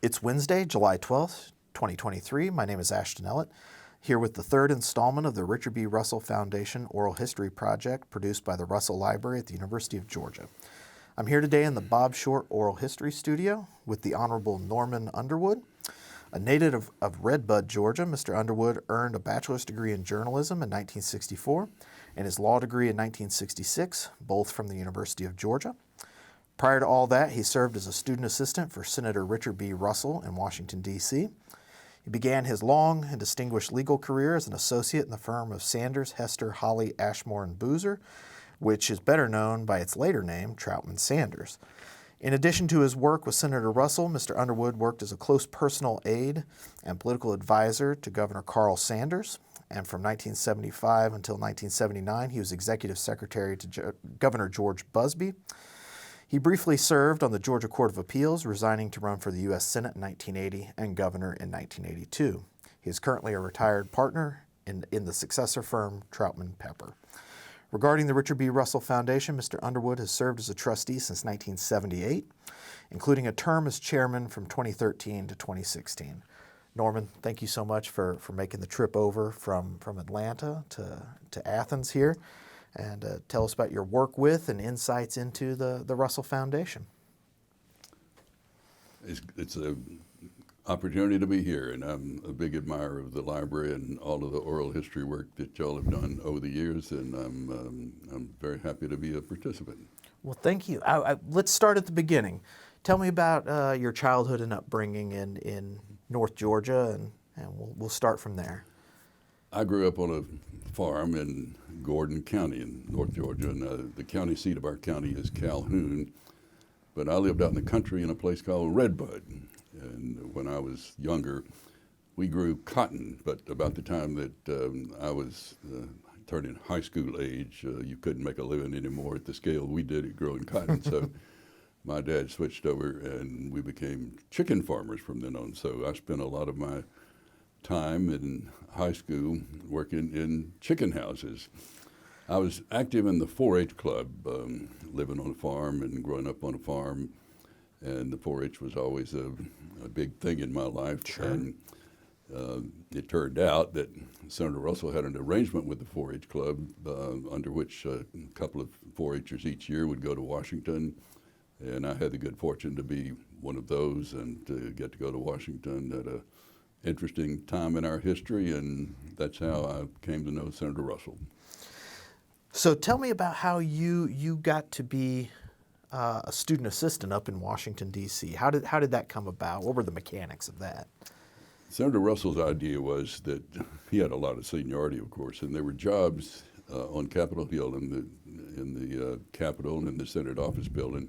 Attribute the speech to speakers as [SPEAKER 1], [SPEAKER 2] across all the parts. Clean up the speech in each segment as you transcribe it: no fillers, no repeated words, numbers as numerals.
[SPEAKER 1] It's Wednesday, July 12th, 2023. My name is Ashton Ellett, here with the third installment of the Richard B. Russell Foundation Oral History Project produced by the Russell Library at the University of Georgia. I'm here today in the Bob Short Oral History Studio with the Honorable Norman Underwood. A native of Redbud, Georgia, Mr. Underwood earned a bachelor's degree in journalism in 1964 and his law degree in 1966, both from the University of Georgia. Prior to all that, he served as a student assistant for Senator Richard B. Russell in Washington, D.C. He began his long and distinguished legal career as an associate in the firm of Sanders, Hester, Holly, Ashmore, and Boozer, which is better known by its later name, Troutman Sanders. In addition to his work with Senator Russell, Mr. Underwood worked as a close personal aide and political advisor to Governor Carl Sanders, and from 1975 until 1979, he was executive secretary to Governor George Busbee. He briefly served on the Georgia Court of Appeals, resigning to run for the U.S. Senate in 1980 and governor in 1982. He is currently a retired partner in the successor firm Troutman Pepper. Regarding the Richard B. Russell Foundation, Mr. Underwood has served as a trustee since 1978, including a term as chairman from 2013 to 2016. Norman, thank you so much for making the trip over from Atlanta to Athens here. And tell us about your work with and insights into the Russell Foundation.
[SPEAKER 2] It's an opportunity to be here, and I'm a big admirer of the library and all of the oral history work that y'all have done over the years, and I'm very happy to be a participant.
[SPEAKER 1] Well, thank you. Let's start at the beginning. Tell me about your childhood and upbringing in North Georgia, and we'll start from there.
[SPEAKER 2] I grew up on a farm in Gordon County in North Georgia, and the county seat of our county is Calhoun. But I lived out in the country in a place called Redbud. And when I was younger, we grew cotton. But about the time that I was turning high school age, you couldn't make a living anymore at the scale we did at growing cotton. So my dad switched over, and we became chicken farmers from then on. So I spent a lot of my time in high school working in chicken houses. I was active in the 4-H club, living on a farm and growing up on a farm, and the 4-H was always a big thing in my life.
[SPEAKER 1] Sure.
[SPEAKER 2] And it turned out that Senator Russell had an arrangement with the 4-H club under which a couple of 4-Hers each year would go to Washington, and I had the good fortune to be one of those and to get to go to Washington at a interesting time in our history, and that's how I came to know Senator Russell.
[SPEAKER 1] So tell me about how you got to be a student assistant up in Washington, D.C. How did that come about? What were the mechanics of that?
[SPEAKER 2] Senator Russell's idea was that he had a lot of seniority, of course, and there were jobs on Capitol Hill in the Capitol and in the Senate office building,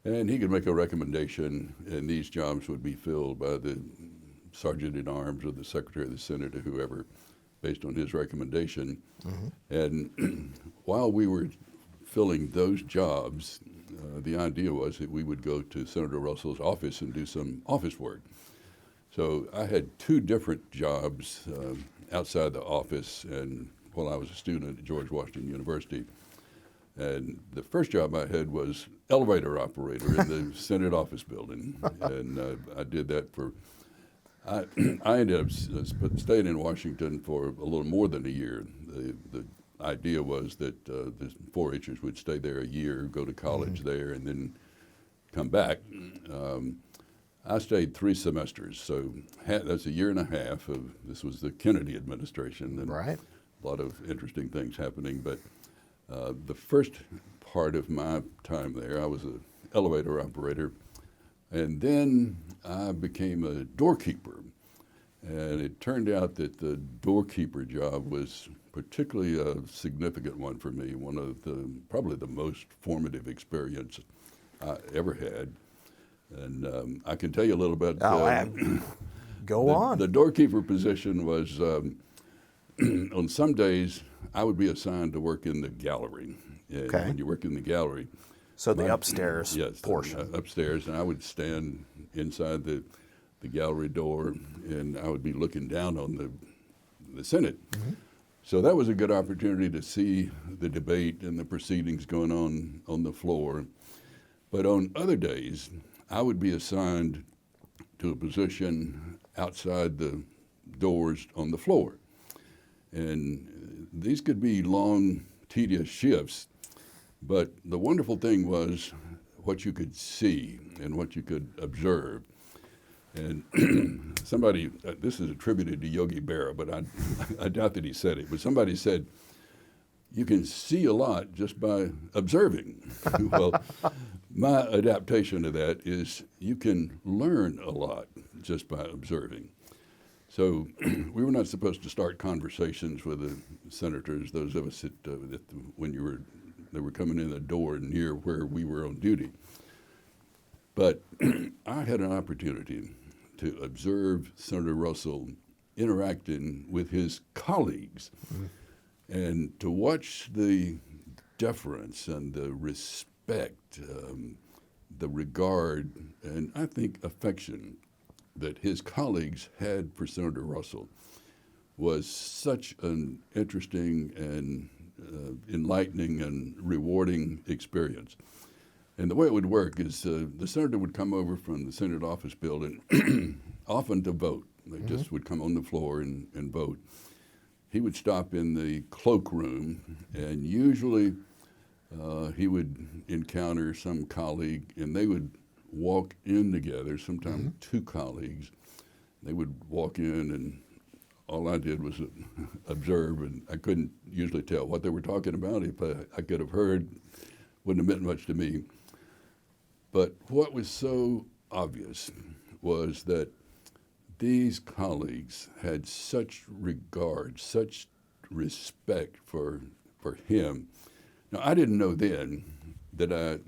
[SPEAKER 2] and he could make a recommendation, and these jobs would be filled by the Sergeant at Arms or the Secretary of the Senate or whoever, based on his recommendation. Mm-hmm. And while we were filling those jobs, the idea was that we would go to Senator Russell's office and do some office work. So I had two different jobs outside the office and while I was a student at George Washington University. And the first job I had was elevator operator in the Senate office building. And I did that for I ended up staying in Washington for a little more than a year. The idea was that the 4-Hers would stay there a year, go to college there, and then come back. I stayed 3 semesters, so that's a year and a half. This was the Kennedy administration, and
[SPEAKER 1] right.
[SPEAKER 2] A lot of interesting things happening. But the first part of my time there, I was an elevator operator. And then I became a doorkeeper, and it turned out that the doorkeeper job was particularly a significant one for me, one of probably the most formative experience I ever had. And I can tell you a little bit.
[SPEAKER 1] Go on.
[SPEAKER 2] The doorkeeper position was, on some days, I would be assigned to work in the gallery. And
[SPEAKER 1] okay.
[SPEAKER 2] When you work in the gallery,
[SPEAKER 1] so the upstairs
[SPEAKER 2] yes,
[SPEAKER 1] portion.
[SPEAKER 2] Upstairs, and I would stand inside the gallery door, and I would be looking down on the Senate. Mm-hmm. So that was a good opportunity to see the debate and the proceedings going on the floor. But on other days, I would be assigned to a position outside the doors on the floor. And these could be long, tedious shifts, but the wonderful thing was what you could see and what you could observe. And somebody, this is attributed to Yogi Berra, but I doubt that he said it, but somebody said, you can see a lot just by observing. Well, my adaptation to that is you can learn a lot just by observing. So we were not supposed to start conversations with the senators, those of us when they were coming in the door near where we were on duty. But I had an opportunity to observe Senator Russell interacting with his colleagues. Mm-hmm. And to watch the deference and the respect, the regard, and I think affection that his colleagues had for Senator Russell was such an interesting and enlightening and rewarding experience. And the way it would work is the senator would come over from the Senate office building, often to vote. They mm-hmm. just would come on the floor and vote. He would stop in the cloakroom, and usually he would encounter some colleague, and they would walk in together, sometimes mm-hmm. two colleagues. They would walk in, and all I did was observe, and I couldn't usually tell what they were talking about. If I could have heard, wouldn't have meant much to me. But what was so obvious was that these colleagues had such regard, such respect for him. Now, I didn't know then that I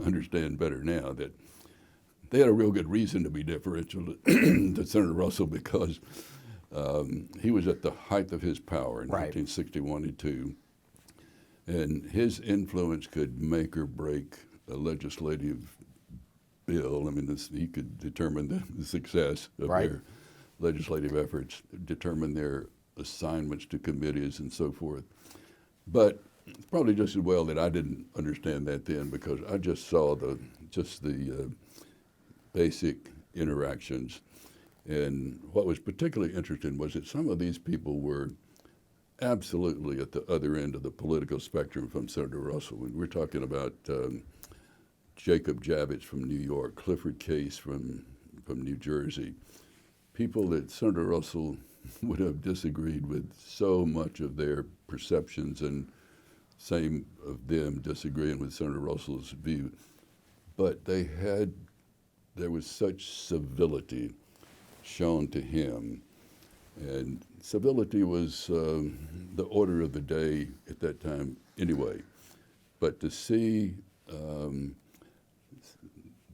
[SPEAKER 2] understand better now that they had a real good reason to be differential to Senator Russell because he was at the height of his power in
[SPEAKER 1] right.
[SPEAKER 2] 1961-2, and his influence could make or break a legislative bill. I mean, he could determine the success of right. their legislative efforts, determine their assignments to committees and so forth. But it's probably just as well that I didn't understand that then because I just saw the basic interactions. And what was particularly interesting was that some of these people were absolutely at the other end of the political spectrum from Senator Russell. And we're talking about Jacob Javits from New York, Clifford Case from New Jersey, people that Senator Russell would have disagreed with so much of their perceptions and same of them disagreeing with Senator Russell's view. But there was such civility shown to him. And civility was the order of the day at that time anyway. But to see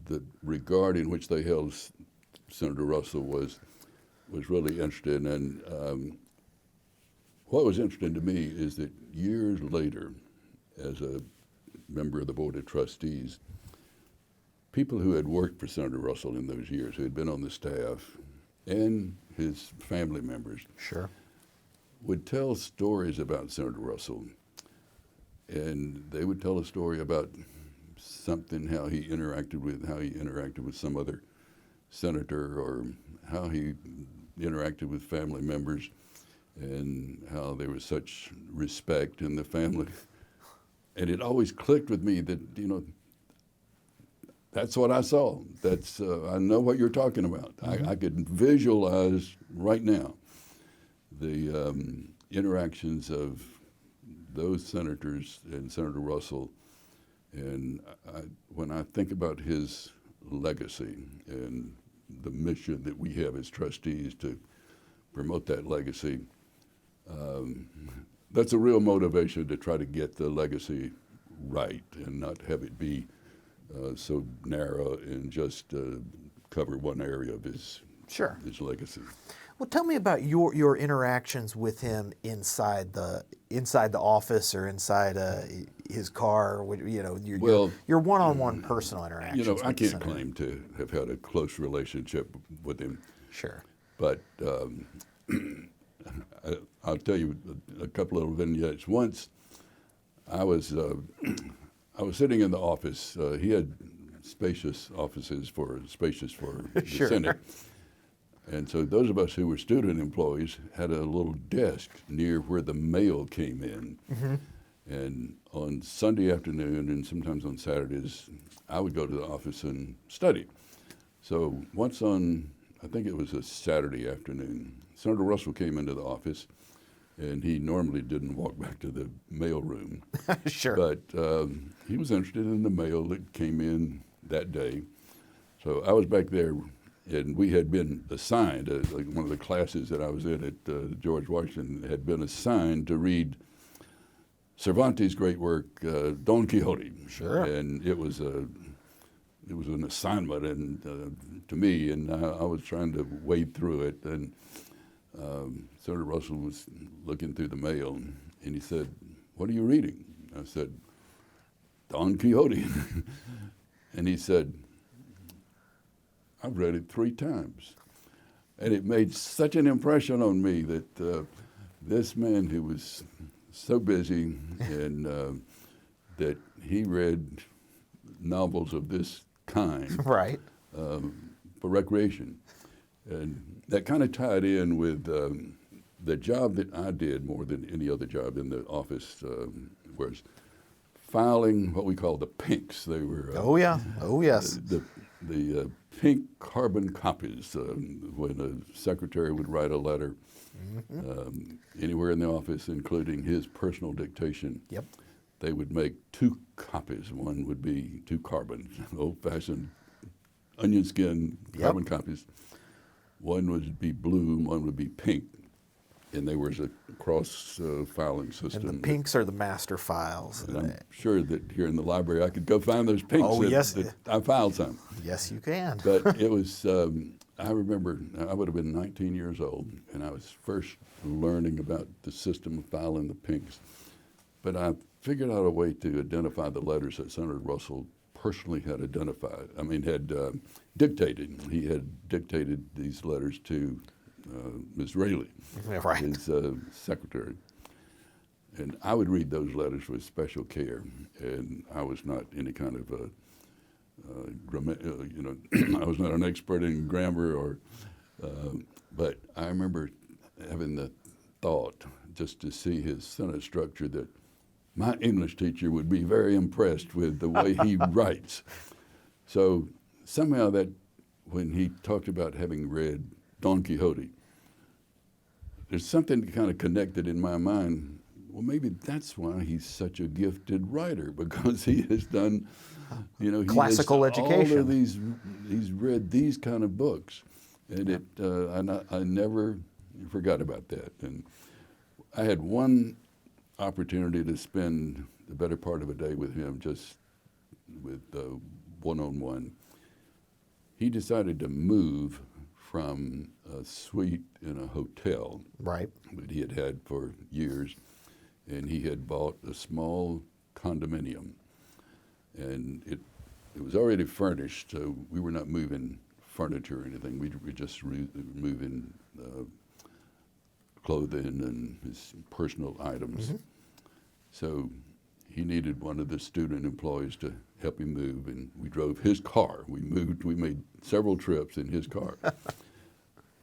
[SPEAKER 2] the regard in which they held Senator Russell was really interesting. And what was interesting to me is that years later, as a member of the Board of Trustees, people who had worked for Senator Russell in those years, who had been on the staff, and his family members,
[SPEAKER 1] sure,
[SPEAKER 2] would tell stories about Senator Russell. And they would tell a story about something, how he interacted with some other senator, or how he interacted with family members, and how there was such respect in the family. And it always clicked with me that, that's what I saw. That's I know what you're talking about. Mm-hmm. I could visualize right now the interactions of those senators and Senator Russell. And when I think about his legacy and the mission that we have as trustees to promote that legacy, that's a real motivation to try to get the legacy right and not have it be so narrow and just cover one area of his legacy.
[SPEAKER 1] Well, tell me about your interactions with him inside the office or inside his car. Your one-on-one personal interactions.
[SPEAKER 2] I can't claim to have had a close relationship with him.
[SPEAKER 1] Sure.
[SPEAKER 2] But I'll tell you a couple of vignettes. Once I was sitting in the office. He had spacious offices spacious for the
[SPEAKER 1] Sure.
[SPEAKER 2] Senate. And so those of us who were student employees had a little desk near where the mail came in. And on Sunday afternoon and sometimes on Saturdays, I would go to the office and study. So once on, I think it was a Saturday afternoon, Senator Russell came into the office, and he normally didn't walk back to the mail room.
[SPEAKER 1] Sure.
[SPEAKER 2] But he was interested in the mail that came in that day. So I was back there, and we had been assigned, like one of the classes that I was in at George Washington had been assigned to read Cervantes' great work, Don Quixote.
[SPEAKER 1] Sure.
[SPEAKER 2] And it was an assignment to me, and I was trying to wade through it. And Senator Russell was looking through the mail, and he said, "What are you reading?" I said, "Don Quixote." And he said, "I've read it 3 times." And it made such an impression on me that this man who was so busy and that he read novels of this kind
[SPEAKER 1] Right.
[SPEAKER 2] for recreation. And that kind of tied in with the job that I did more than any other job in the office, was filing what we call the pinks. They were
[SPEAKER 1] Oh, yeah. Oh, yes.
[SPEAKER 2] the pink carbon copies. When a secretary would write a letter anywhere in the office, including his personal dictation,
[SPEAKER 1] Yep.
[SPEAKER 2] they would make 2 copies. One would be 2 carbon, old-fashioned onion skin carbon copies. One would be blue, one would be pink, and there was a cross filing system.
[SPEAKER 1] And the pinks are the master files.
[SPEAKER 2] And I'm sure that here in the library I could go find those pinks.
[SPEAKER 1] Oh, yes.
[SPEAKER 2] that I filed some.
[SPEAKER 1] Yes, you can.
[SPEAKER 2] But it was, I remember, I would have been 19 years old, and I was first learning about the system of filing the pinks. But I figured out a way to identify the letters that Senator Russell personally had dictated. He had dictated these letters to Ms. Rayleigh,
[SPEAKER 1] Right.
[SPEAKER 2] his secretary. And I would read those letters with special care, and I was not any kind of I was not an expert in grammar, but I remember having the thought, just to see his sentence structure, that my English teacher would be very impressed with the way he writes. So somehow that, when he talked about having read Don Quixote, there's something kind of connected in my mind. Well, maybe that's why he's such a gifted writer, because he has done, he
[SPEAKER 1] classical
[SPEAKER 2] has
[SPEAKER 1] education.
[SPEAKER 2] all of these, he's read these kind of books, and I never forgot about that. And I had one opportunity to spend the better part of a day with him, just with one-on-one. He decided to move from a suite in a hotel
[SPEAKER 1] Right.
[SPEAKER 2] that he had had for years, and he had bought a small condominium, and it was already furnished, so we were not moving furniture or anything. We were just moving clothing and his personal items. So he needed one of the student employees to help him move, and we drove his car. We made several trips in his car.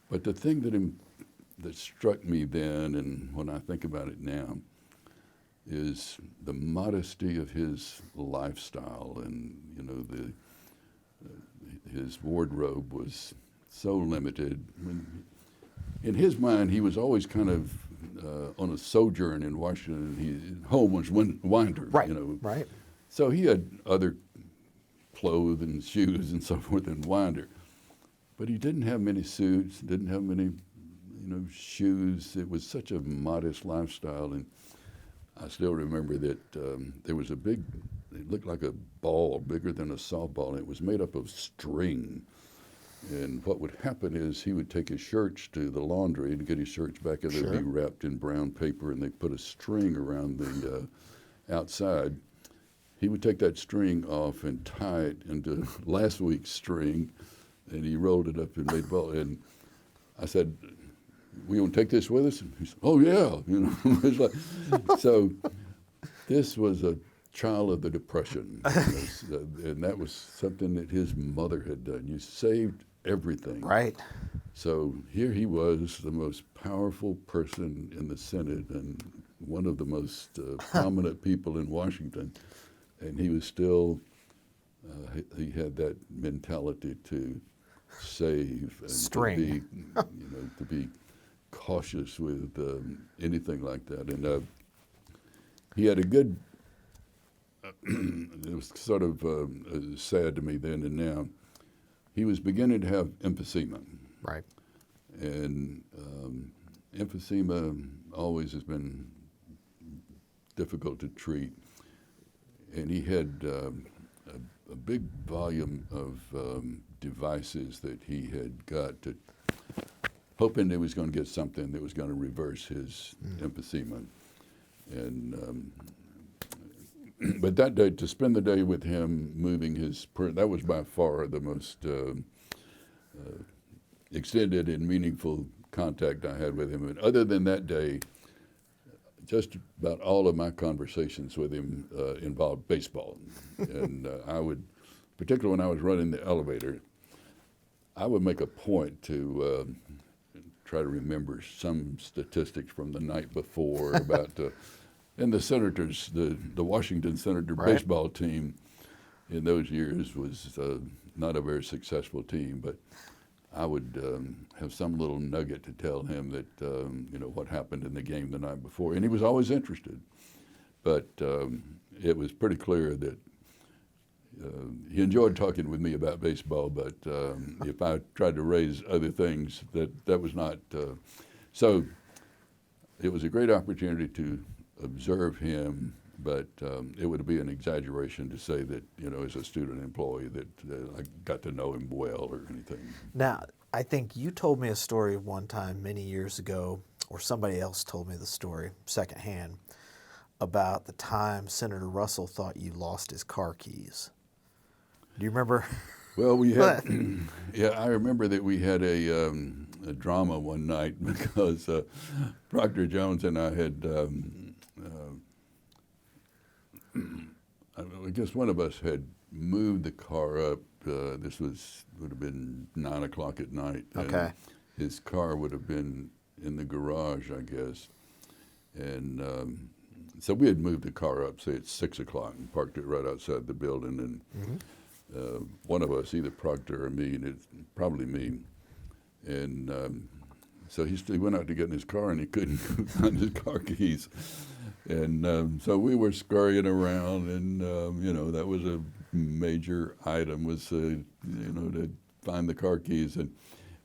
[SPEAKER 2] But the thing that struck me then, and when I think about it now, is the modesty of his lifestyle, and his wardrobe was so limited. In his mind, he was always kind of on a sojourn in Washington. Home was Winder.
[SPEAKER 1] Right. Right.
[SPEAKER 2] So he had other clothes and shoes and so forth in Winder, but he didn't have many suits, didn't have many, shoes. It was such a modest lifestyle, and I still remember that there was it looked like a ball bigger than a softball, and it was made up of string. And what would happen is he would take his shirts to the laundry to get his shirts back, and they'd be wrapped in brown paper, and they put a string around the outside. He would take that string off and tie it into last week's string, and he rolled it up and made a ball. And I said, "We gonna take this with us?" And he said, "Oh yeah," It's like, so this was a child of the Depression, and that was something that his mother had done. You saved everything.
[SPEAKER 1] Right.
[SPEAKER 2] So here he was, the most powerful person in the Senate and one of the most prominent people in Washington, and he was still, he had that mentality to save and
[SPEAKER 1] String.
[SPEAKER 2] to be cautious with anything like that. And he had a good, it was sort of sad to me then and now, he was beginning to have emphysema.
[SPEAKER 1] Right.
[SPEAKER 2] And emphysema always has been difficult to treat. And he had a big volume of devices that he had got to, hoping that he was going to get something that was going to reverse his emphysema. And but that day, to spend the day with him, moving his, that was by far the most extended and meaningful contact I had with him. And other than that day, just about all of my conversations with him involved baseball. And I would, particularly when I was running the elevator, I would make a point to try to remember some statistics from the night before about, and the Senators, the Washington Senator baseball team in those years was not a very successful team, but I would have some little nugget to tell him that, what happened in the game the night before. And he was always interested. But it was pretty clear that he enjoyed talking with me about baseball, but if I tried to raise other things, that was not. So it was a great opportunity to observe him, but it would be an exaggeration to say that, as a student employee that I got to know him well or anything.
[SPEAKER 1] Now, I think you told me a story one time many years ago, or somebody else told me the story secondhand, about the time Senator Russell thought you lost his car keys. Do you remember?
[SPEAKER 2] Well, we had, yeah, I remember that we had a drama one night because Proctor Jones and I had, I guess one of us had moved the car up. This would have been 9 o'clock at night.
[SPEAKER 1] Okay.
[SPEAKER 2] And his car would have been in the garage, I guess. And so we had moved the car up, say at 6 o'clock, and parked it right outside the building. And one of us, either Proctor or me, and it's probably me, and so he went out to get in his car, and he couldn't find his car keys. And so we were scurrying around, and that was a major item, was to find the car keys. And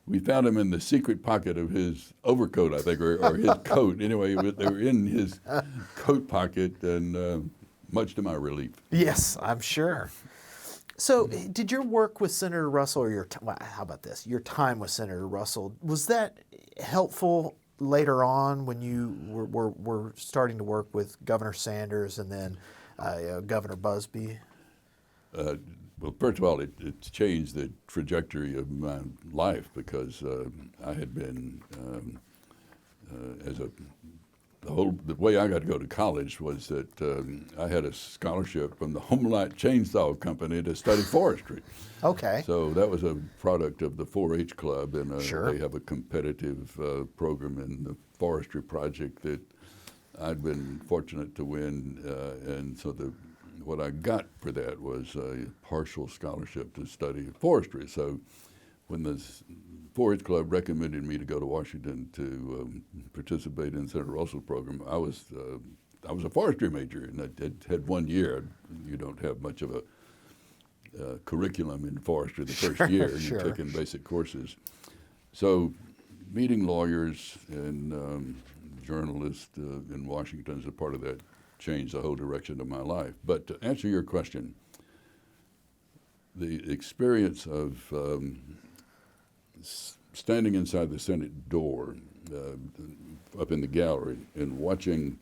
[SPEAKER 2] we found them in the secret pocket of his overcoat, I think, or his coat. Anyway, they were in his coat pocket, and much to my relief.
[SPEAKER 1] Yes, I'm sure. So did your work with Senator Russell, or how about this, your time with Senator Russell, was that helpful later on when you were starting to work with Governor Sanders and then Governor Busby?
[SPEAKER 2] Well, first of all, it's changed the trajectory of my life because I had been, the way I got to go to college was that I had a scholarship from the Homelight Chainsaw Company to study forestry.
[SPEAKER 1] Okay.
[SPEAKER 2] So that was a product of the 4-H Club, and
[SPEAKER 1] Sure.
[SPEAKER 2] they have a competitive program in the forestry project that I'd been fortunate to win, and so what I got for that was a partial scholarship to study forestry. So when the 4-H Club recommended me to go to Washington to participate in Senator Russell's program, I was a forestry major, and I had 1 year. You don't have much of a curriculum in forestry the first year.
[SPEAKER 1] Sure.
[SPEAKER 2] You're taking basic courses. So meeting lawyers and journalists in Washington as a part of that changed the whole direction of my life. But to answer your question, the experience of standing inside the Senate door up in the gallery and watching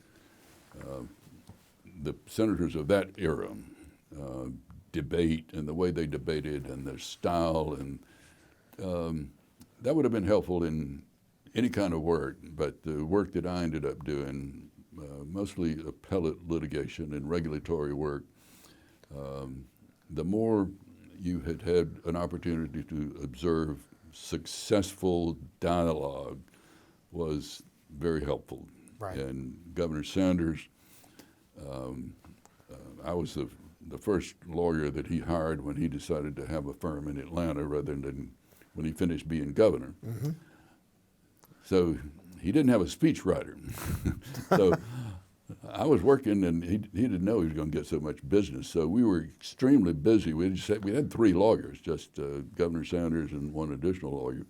[SPEAKER 2] the senators of that era debate and the way they debated and their style, and that would have been helpful in any kind of work, but the work that I ended up doing mostly appellate litigation and regulatory work, the more you had had an opportunity to observe successful dialogue was very helpful.
[SPEAKER 1] Right.
[SPEAKER 2] And Governor Sanders, I was the first lawyer that he hired when he decided to have a firm in Atlanta rather than when he finished being governor.
[SPEAKER 1] Mm-hmm.
[SPEAKER 2] So he didn't have a speech writer. So I was working, and he didn't know he was going to get so much business. So we were extremely busy. We had 3 lawyers, just Governor Sanders and 1 additional lawyer.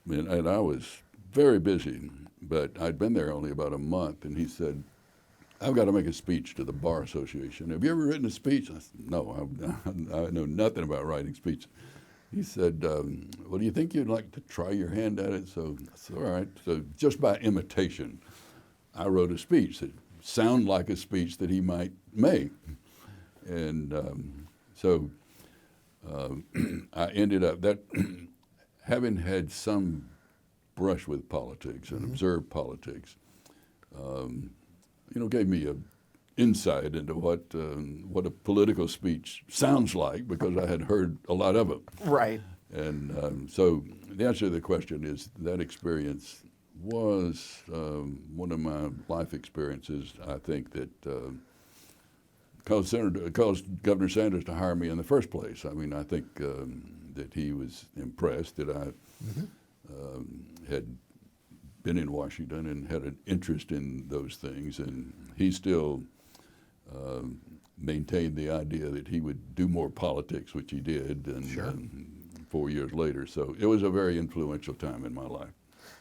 [SPEAKER 2] And I was very busy, but I'd been there only about a month, and he said, "I've got to make a speech to the Bar Association. Have you ever written a speech?" I said, "No, I know nothing about writing speeches." He said, "Well, do you think you'd like to try your hand at it?" So I said, "All right." So just by imitation, I wrote a speech that sounded like a speech that he might make. And I ended up having had some brush with politics and
[SPEAKER 1] Mm-hmm.
[SPEAKER 2] observed politics, gave me a insight into what a political speech sounds like, because I had heard a lot of them.
[SPEAKER 1] Right.
[SPEAKER 2] And so the answer to the question is that experience was one of my life experiences. I think that caused Governor Sanders to hire me in the first place. I mean, I think that he was impressed that I had been in Washington and had an interest in those things, and he still maintained the idea that he would do more politics, which he did, and
[SPEAKER 1] Sure.
[SPEAKER 2] 4 years later. So it was a very influential time in my life.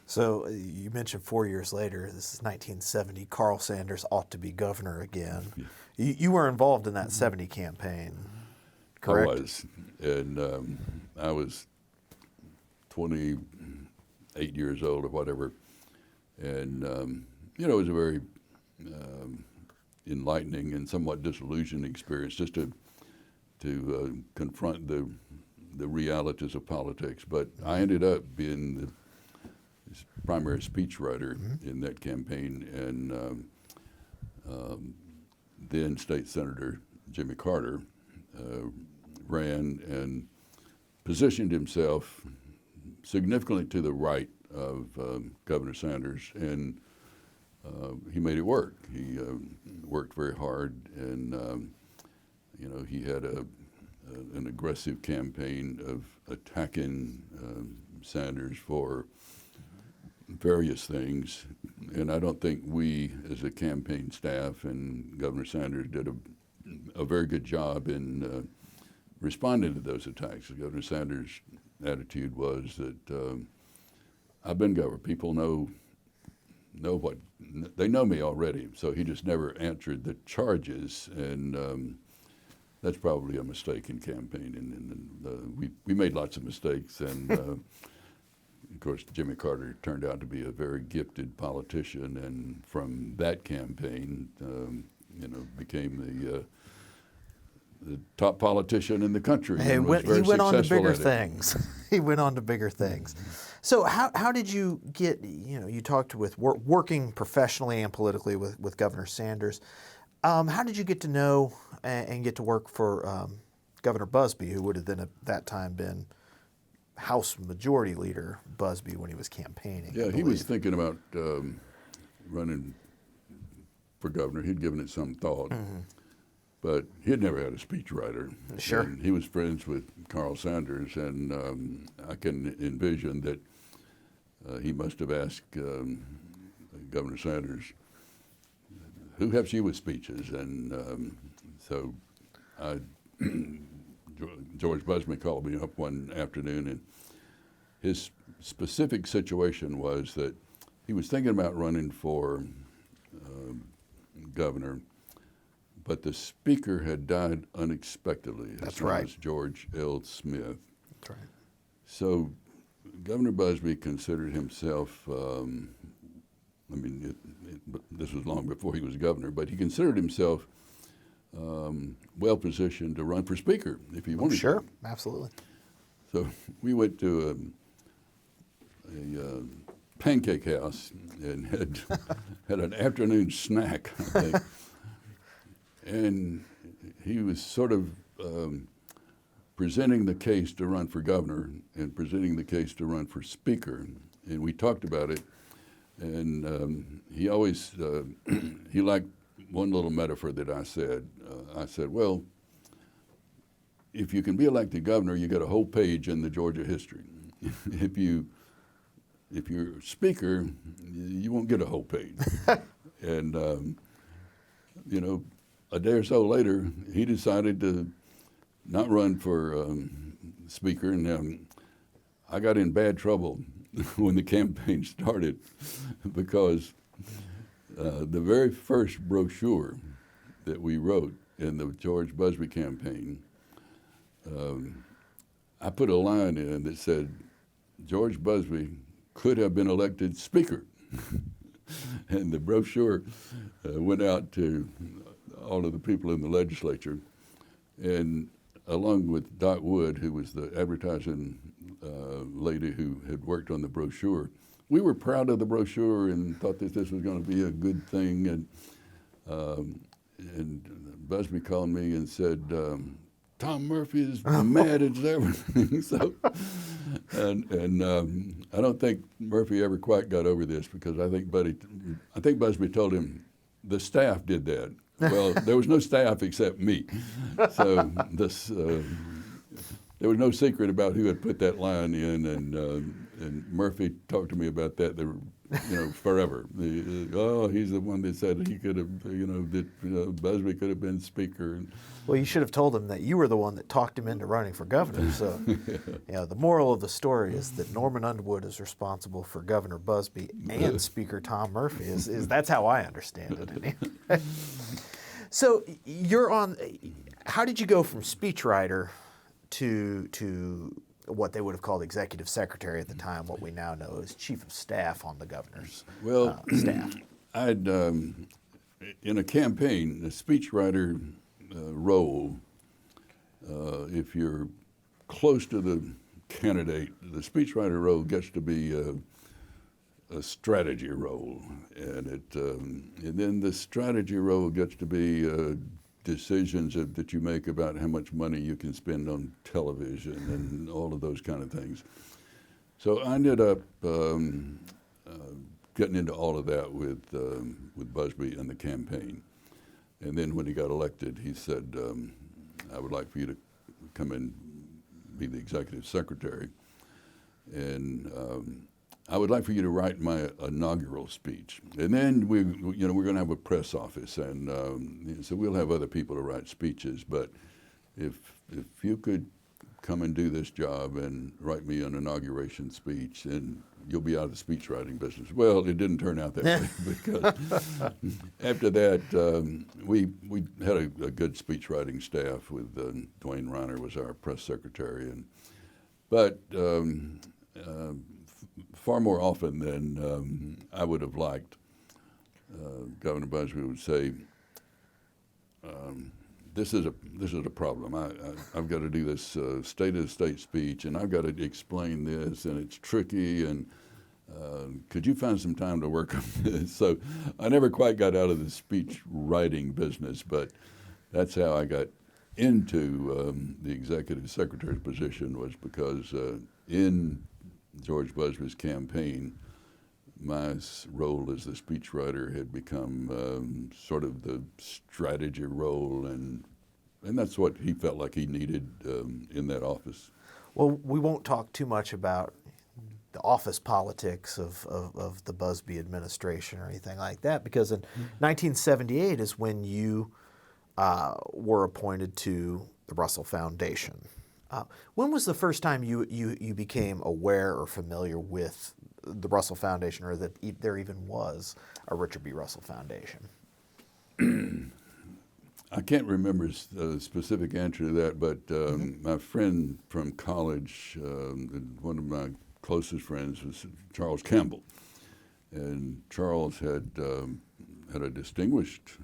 [SPEAKER 1] So you mentioned 4 years later, this is 1970, Carl Sanders ought to be governor again.
[SPEAKER 2] Yeah.
[SPEAKER 1] You were involved in that 70 campaign, correct?
[SPEAKER 2] I was, and I was 28 years old or whatever, and it was a very enlightening and somewhat disillusioning experience just to confront the realities of politics. But I ended up being the primary speechwriter in that campaign, and then State Senator Jimmy Carter ran and positioned himself significantly to the right of Governor Sanders, and he made it work. He worked very hard, and he had an aggressive campaign of attacking Sanders for various things, and I don't think we, as a campaign staff and Governor Sanders, did a very good job in responding to those attacks. Governor Sanders' attitude was that I've been governor. People know what they know me already, so he just never answered the charges, and that's probably a mistake in campaigning. And we made lots of mistakes, and of course, Jimmy Carter turned out to be a very gifted politician, and from that campaign, became the top politician in the country.
[SPEAKER 1] He went on to bigger things. He went on to bigger things. So how did you get, you talked with working professionally and politically with Governor Sanders. How did you get to know and get to work for Governor Busby, who would have then at that time been House Majority Leader Busby when he was campaigning?
[SPEAKER 2] Yeah, he was thinking about running for governor. He'd given it some thought. Mm-hmm. But he had never had a speechwriter.
[SPEAKER 1] Sure.
[SPEAKER 2] And he was friends with Carl Sanders, and I can envision that he must have asked Governor Sanders, who helps you with speeches? And so George Busby called me up one afternoon, and his specific situation was that he was thinking about running for governor, but the speaker had died unexpectedly.
[SPEAKER 1] That's right.
[SPEAKER 2] It was George L. Smith.
[SPEAKER 1] That's right.
[SPEAKER 2] So Governor Busby considered himself, this was long before he was governor, but he considered himself well positioned to run for speaker if he wanted to.
[SPEAKER 1] Sure, absolutely.
[SPEAKER 2] So we went to a pancake house and had an afternoon snack, I think. And he was sort of presenting the case to run for governor and presenting the case to run for speaker. And we talked about it. And he always, he liked one little metaphor that I said. I said, well, if you can be elected governor, you get a whole page in the Georgia history. If you're speaker, you won't get a whole page. And, you know, a day or so later, he decided to not run for speaker, and I got in bad trouble when the campaign started because the very first brochure that we wrote in the George Busby campaign, I put a line in that said, George Busby could have been elected speaker. And the brochure went out to all of the people in the legislature, and along with Dot Wood, who was the advertising lady who had worked on the brochure, we were proud of the brochure and thought that this was going to be a good thing. And Busby called me and said, Tom Murphy is mad at everything. So, and I don't think Murphy ever quite got over this because I think Busby told him the staff did that. Well, there was no staff except me, so this there was no secret about who had put that line in, and Murphy talked to me about that. Forever. He's the one that said he could have, that Busby could have been speaker.
[SPEAKER 1] Well, you should have told him that you were the one that talked him into running for governor. So, the moral of the story is that Norman Underwood is responsible for Governor Busby and Speaker Tom Murphy. Is that's how I understand it. So you're on. How did you go from speechwriter to what they would have called executive secretary at the time, what we now know as chief of staff on the governor's staff?
[SPEAKER 2] I'd in a campaign, a speechwriter role, if you're close to the candidate, the speechwriter role gets to be a strategy role, and then the strategy role gets to be decisions that you make about how much money you can spend on television and all of those kind of things. So I ended up getting into all of that with Busby and the campaign. And then when he got elected, he said, I would like for you to come and be the executive secretary. And I would like for you to write my inaugural speech. And then we're going to have a press office, and so we'll have other people to write speeches. But if you could come and do this job and write me an inauguration speech, and you'll be out of the speech writing business. Well, it didn't turn out that way because after that, we had a good speech writing staff with Dwayne Reiner was our press secretary, but far more often than I would have liked, Governor Busby would say, this is a problem. I've got to do this state of the state speech, and I've got to explain this, and it's tricky, and could you find some time to work on this? So I never quite got out of the speech writing business, but that's how I got into the executive secretary's position, was because in George Busby's campaign, my role as the speechwriter had become sort of the strategy role, and that's what he felt like he needed in that office.
[SPEAKER 1] Well, we won't talk too much about the office politics of the Busby administration or anything like that, because in 1978 is when you were appointed to the Russell Foundation. When was the first time you became aware or familiar with the Russell Foundation, or that there even was a Richard B. Russell Foundation?
[SPEAKER 2] I can't remember a specific answer to that, but my friend from college, one of my closest friends, was Charles Campbell, and Charles had a distinguished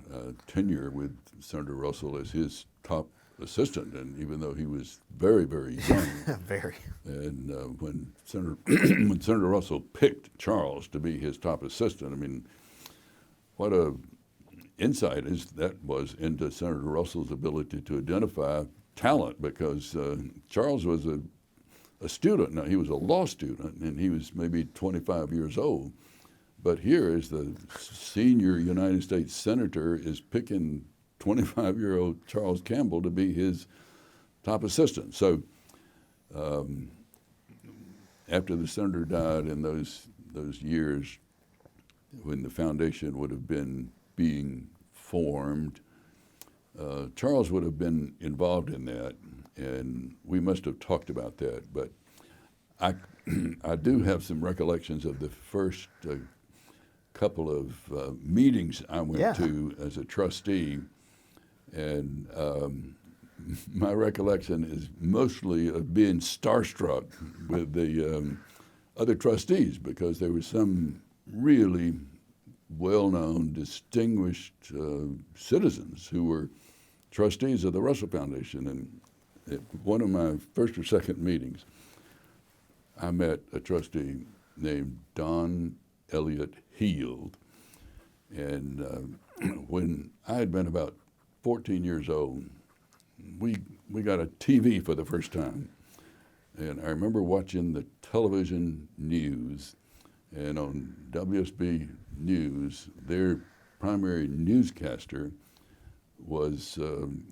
[SPEAKER 2] tenure with Senator Russell as his top assistant, and even though he was very, very young.
[SPEAKER 1] Very.
[SPEAKER 2] And when when Senator Russell picked Charles to be his top assistant, I mean, what a insight that was into Senator Russell's ability to identify talent, because Charles was a student. Now, he was a law student, and he was maybe 25 years old. But here is the senior United States senator is picking 25-year-old Charles Campbell to be his top assistant. So after the senator died in those years when the foundation would have been being formed, Charles would have been involved in that, and we must have talked about that. But I do have some recollections of the first couple of meetings I went to as a trustee, and my recollection is mostly of being starstruck with the other trustees, because there were some really well-known, distinguished citizens who were trustees of the Russell Foundation. And at one of my first or second meetings, I met a trustee named Don Ellett Heald. And when I had been about 14 years old, we got a TV for the first time. And I remember watching the television news, and on WSB News, their primary newscaster was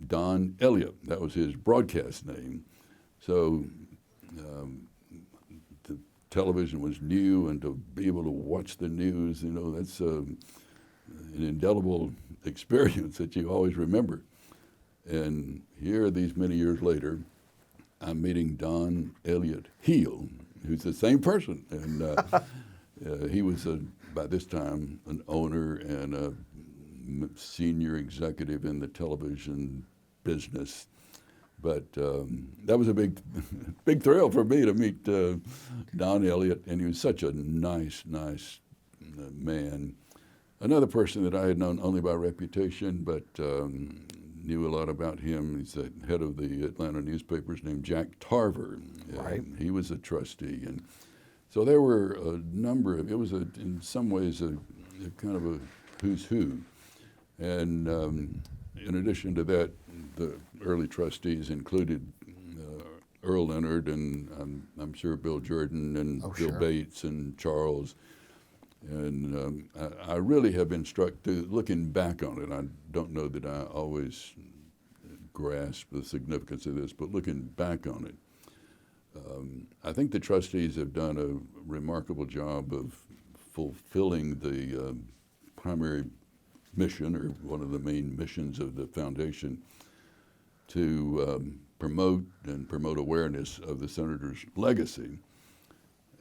[SPEAKER 2] Don Ellett. That was his broadcast name. So the television was new, and to be able to watch the news, that's an indelible experience that you always remember. And here, these many years later, I'm meeting Don Ellett Heald, who's the same person. And he was, by this time, an owner and a senior executive in the television business. But that was a big thrill for me to meet Don Ellett, and he was such a nice man. Another person that I had known only by reputation, but knew a lot about him. He's the head of the Atlanta newspapers, named Jack Tarver.
[SPEAKER 1] Right.
[SPEAKER 2] He was a trustee. And so there were a number of, it was in some ways a kind of a who's who. And in addition to that, the early trustees included Earl Leonard, and I'm sure Bill Jordan, and Bill Bates, and Charles. And I really have been struck, looking back on it. I don't know that I always grasp the significance of this, but looking back on it, I think the trustees have done a remarkable job of fulfilling the primary mission, or one of the main missions of the foundation, to promote awareness of the senator's legacy.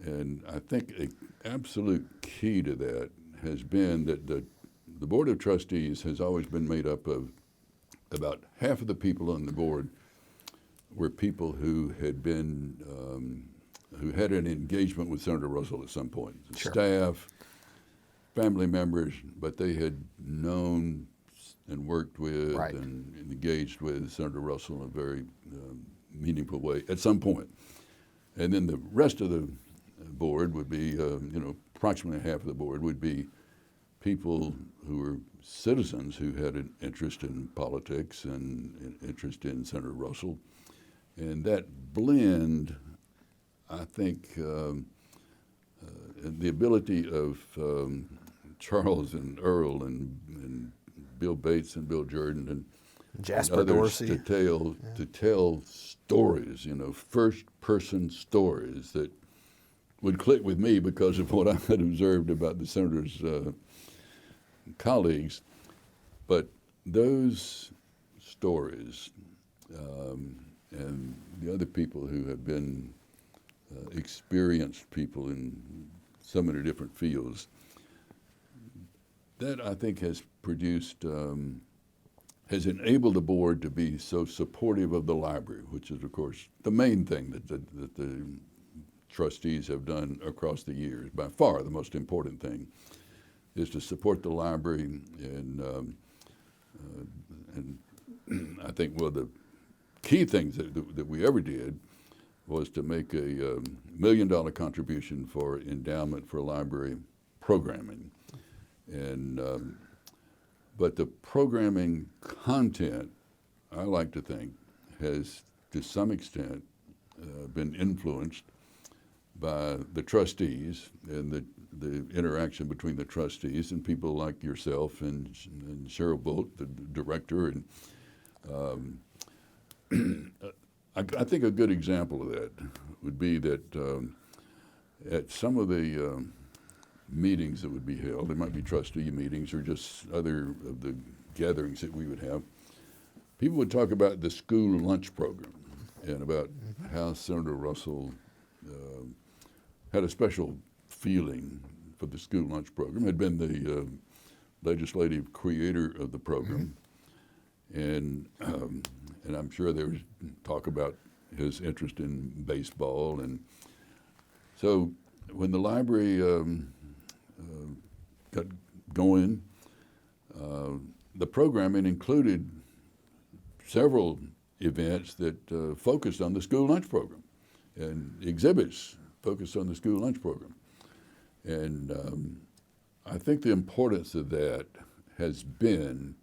[SPEAKER 2] And I think an absolute key to that has been that the Board of Trustees has always been made up of about half of the people on the board were people who had been, who had an engagement with Senator Russell at some point.
[SPEAKER 1] Sure.
[SPEAKER 2] Staff, family members, but they had known and worked with and engaged with Senator Russell in a very meaningful way at some point. And then the rest of the board would be, approximately half of the board would be people who were citizens who had an interest in politics and an interest in Senator Russell. And that blend, I think, the ability of Charles and Earl and Bill Bates and Bill Jordan and
[SPEAKER 1] Jasper
[SPEAKER 2] others
[SPEAKER 1] Dorsey
[SPEAKER 2] to tell stories, first-person stories that would click with me because of what I had observed about the senator's colleagues. But those stories and the other people who have been experienced people in so many different fields, that I think has produced, has enabled the board to be so supportive of the library, which is, of course, the main thing that the trustees have done across the years. By far, the most important thing is to support the library, and I think one of the key things that we ever did was to make a $1 million contribution for endowment for library programming. And but the programming content, I like to think, has to some extent been influenced by the trustees and the interaction between the trustees and people like yourself and Cheryl Bolt, the director. And I think a good example of that would be that at some of the meetings that would be held, it might be trustee meetings or just other of the gatherings that we would have, people would talk about the school lunch program and about how Senator Russell had a special feeling for the school lunch program, had been the legislative creator of the program. And I'm sure there was talk about his interest in baseball. And so when the library got going, the programming included several events that focused on the school lunch program and exhibits focused on the school lunch program. And I think the importance of that has been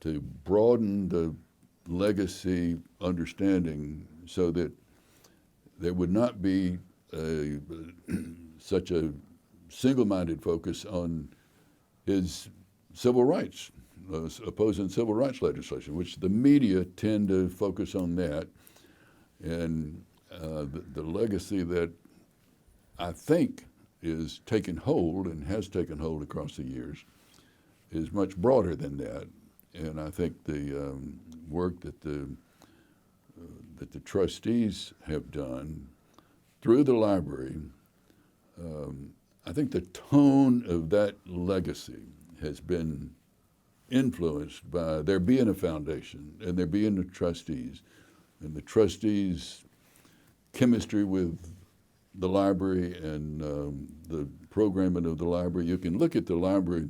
[SPEAKER 2] to broaden the legacy understanding so that there would not be such a single-minded focus on his civil rights, opposing civil rights legislation, which the media tend to focus on that. And the legacy that I think is taken hold and has taken hold across the years is much broader than that. And I think the work that the trustees have done through the library, I think the tone of that legacy has been influenced by there being a foundation and there being the trustees, and the trustees' chemistry with the library and the programming of the library. You can look at the library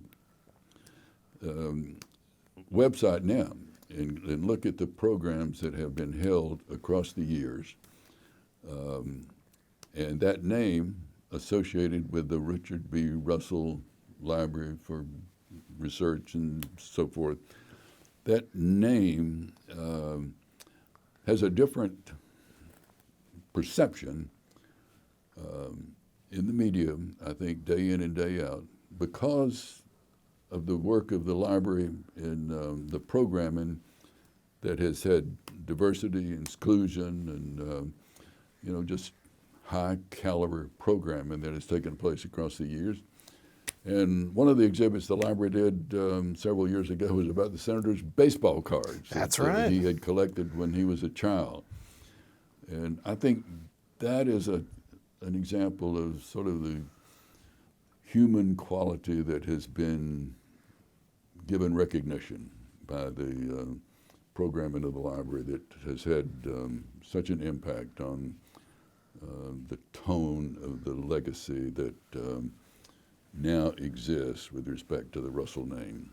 [SPEAKER 2] website now and look at the programs that have been held across the years. And that name associated with the Richard B. Russell Library for Research and so forth, that name has a different perception in the media, I think, day in and day out, because of the work of the library and the programming that has had diversity, inclusion, and just high caliber programming that has taken place across the years. And one of the exhibits the library did several years ago was about the senator's baseball cards.
[SPEAKER 1] That's
[SPEAKER 2] that
[SPEAKER 1] right.
[SPEAKER 2] He had collected when he was a child. And I think that is an example of sort of the human quality that has been given recognition by the programming of the library that has had such an impact on the tone of the legacy that now exists with respect to the Russell name.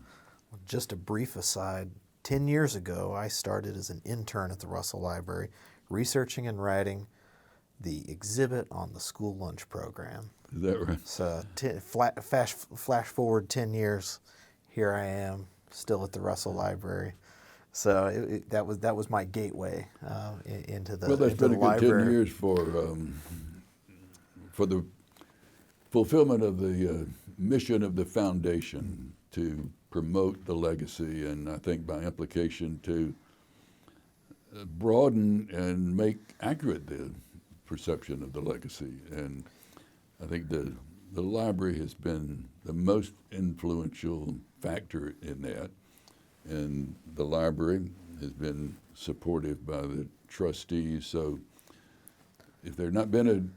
[SPEAKER 1] Just a brief aside, 10 years ago, I started as an intern at the Russell Library, researching and writing the exhibit on the school lunch program.
[SPEAKER 2] Is that right?
[SPEAKER 1] So flash forward 10 years, here I am, still at the Russell Library. So that was my gateway into the library.
[SPEAKER 2] Well, that's been a good 10 years for the fulfillment of the mission of the foundation to promote the legacy, and I think by implication to broaden and make accurate the perception of the legacy. And I think the library has been the most influential factor in that, and the library has been supportive by the trustees. So if there had not been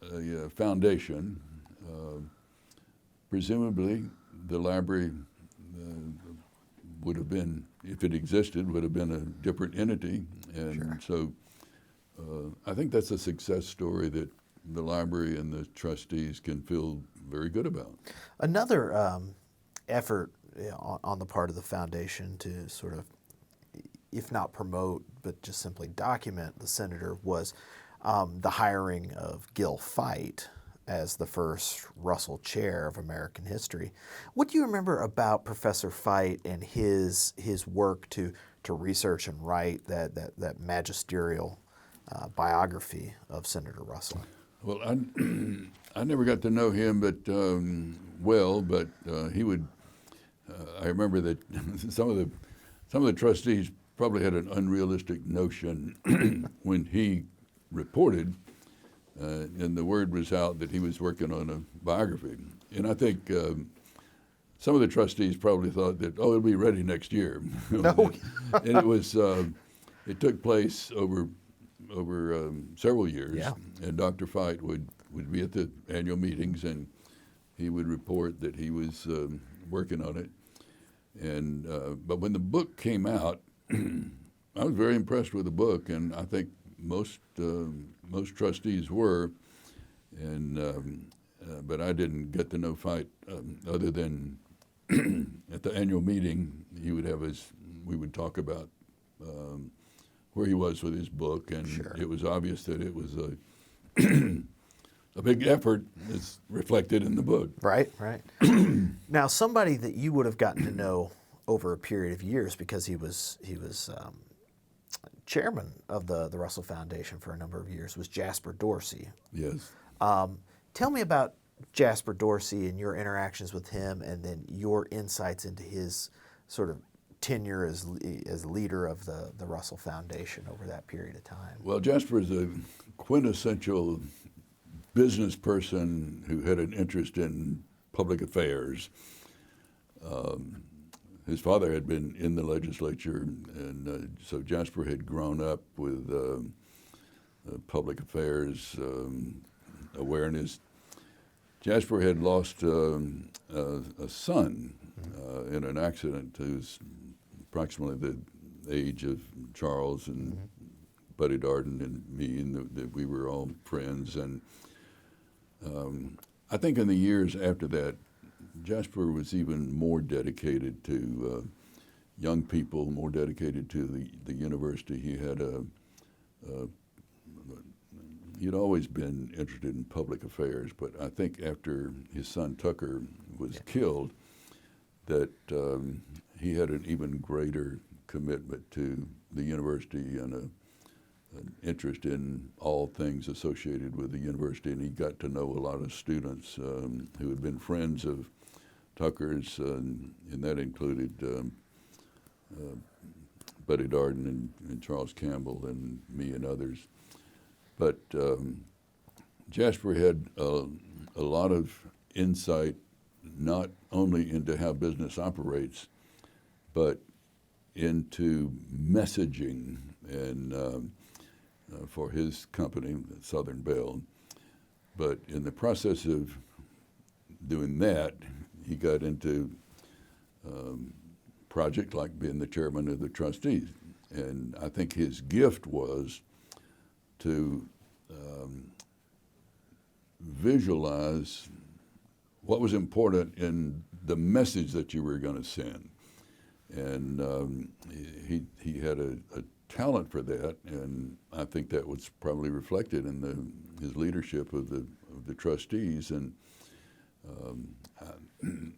[SPEAKER 2] a foundation, presumably the library would have been, if it existed, would have been a different entity. And so I think that's a success story that the library and the trustees can feel very good about. Another
[SPEAKER 1] effort on the part of the foundation to sort of if not promote, but just simply document the senator was the hiring of Gil Fite as the first Russell Chair of American history. What do you remember about Professor Fite and his work to research and write that magisterial biography of Senator Russell?
[SPEAKER 2] Well, I never got to know him, but he would. I remember that some of the trustees probably had an unrealistic notion when he reported, and the word was out that he was working on a biography. And I think some of the trustees probably thought that, it'll be ready next year.
[SPEAKER 1] No.
[SPEAKER 2] And it was. It took place over several years,
[SPEAKER 1] Yeah.
[SPEAKER 2] and Dr. Fite would be at the annual meetings, and he would report that he was working on it. And but when the book came out, I was very impressed with the book, and I think most trustees were. And but I didn't get to know Fite other than at the annual meeting. We would talk about where he was with his book, and
[SPEAKER 1] Sure.
[SPEAKER 2] It was obvious that it was a big effort. It's reflected in the book.
[SPEAKER 1] Right. Now, somebody that you would have gotten to know over a period of years because he was chairman of the Russell Foundation for a number of years was Jasper Dorsey.
[SPEAKER 2] Yes.
[SPEAKER 1] Tell me about Jasper Dorsey and your interactions with him, and then your insights into his sort of tenure as leader of the Russell Foundation over that period of time.
[SPEAKER 2] Well, Jasper is a quintessential business person who had an interest in public affairs. His father had been in the legislature, and so Jasper had grown up with public affairs awareness. Jasper had lost a son in an accident who's approximately the age of Charles and Buddy Darden and me, and that we were all friends. And I think in the years after that, Jasper was even more dedicated to young people, more dedicated to the university. He had he'd always been interested in public affairs, but I think after his son Tucker was killed, that he had an even greater commitment to the university and an interest in all things associated with the university, and he got to know a lot of students who had been friends of Tucker's, and that included Buddy Darden and Charles Campbell and me and others. But Jasper had a lot of insight, not only into how business operates, but into messaging and for his company, Southern Bell. But in the process of doing that, he got into projects like being the chairman of the trustees. And I think his gift was to visualize what was important in the message that you were going to send. And he had a talent for that, and I think that was probably reflected in his leadership of the trustees. And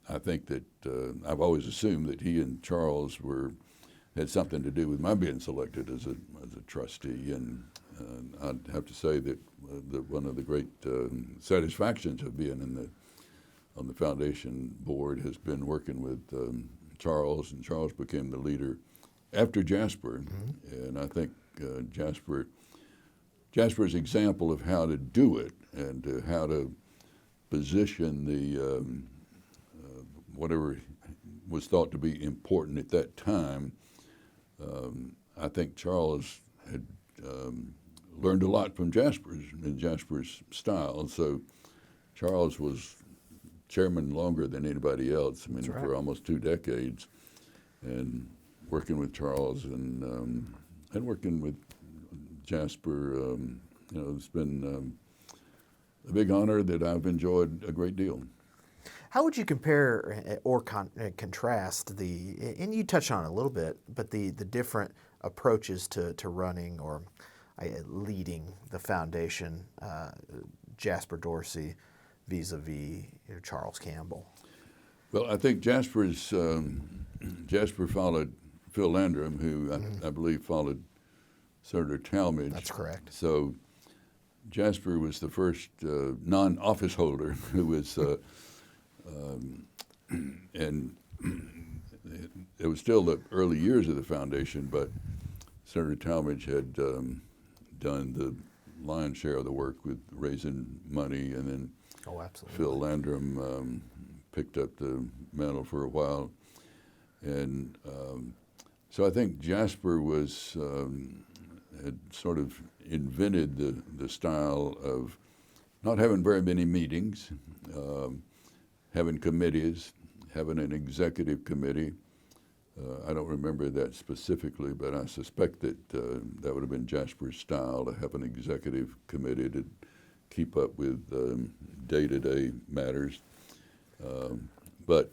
[SPEAKER 2] I think that I've always assumed that he and Charles had something to do with my being selected as a trustee. And I'd have to say that one of the great satisfactions of being on the foundation board has been working with Charles, and Charles became the leader after Jasper. And I think Jasper's example of how to do it and how to position the whatever was thought to be important at that time, I think Charles had learned a lot from Jasper's style. So Charles was chairman longer than anybody else. I mean,
[SPEAKER 1] That's right.
[SPEAKER 2] for almost 2 decades, and working with Charles and working with Jasper, it's been a big honor that I've enjoyed a great deal.
[SPEAKER 1] How would you compare or contrast and you touched on it a little bit, but the different approaches to running or leading the foundation, Jasper Dorsey vis-a-vis Charles Campbell?
[SPEAKER 2] Well, I think Jasper followed Phil Landrum, who I believe followed Senator Talmadge.
[SPEAKER 1] That's correct.
[SPEAKER 2] So Jasper was the first non-office holder who was, and it was still the early years of the foundation, but Senator Talmadge had done the lion's share of the work with raising money, and then Phil Landrum picked up the mantle for a while. And so I think Jasper was had sort of invented the style of not having very many meetings, having committees, having an executive committee. I don't remember that specifically, but I suspect that that would have been Jasper's style, to have an executive committee to keep up with day-to-day matters. But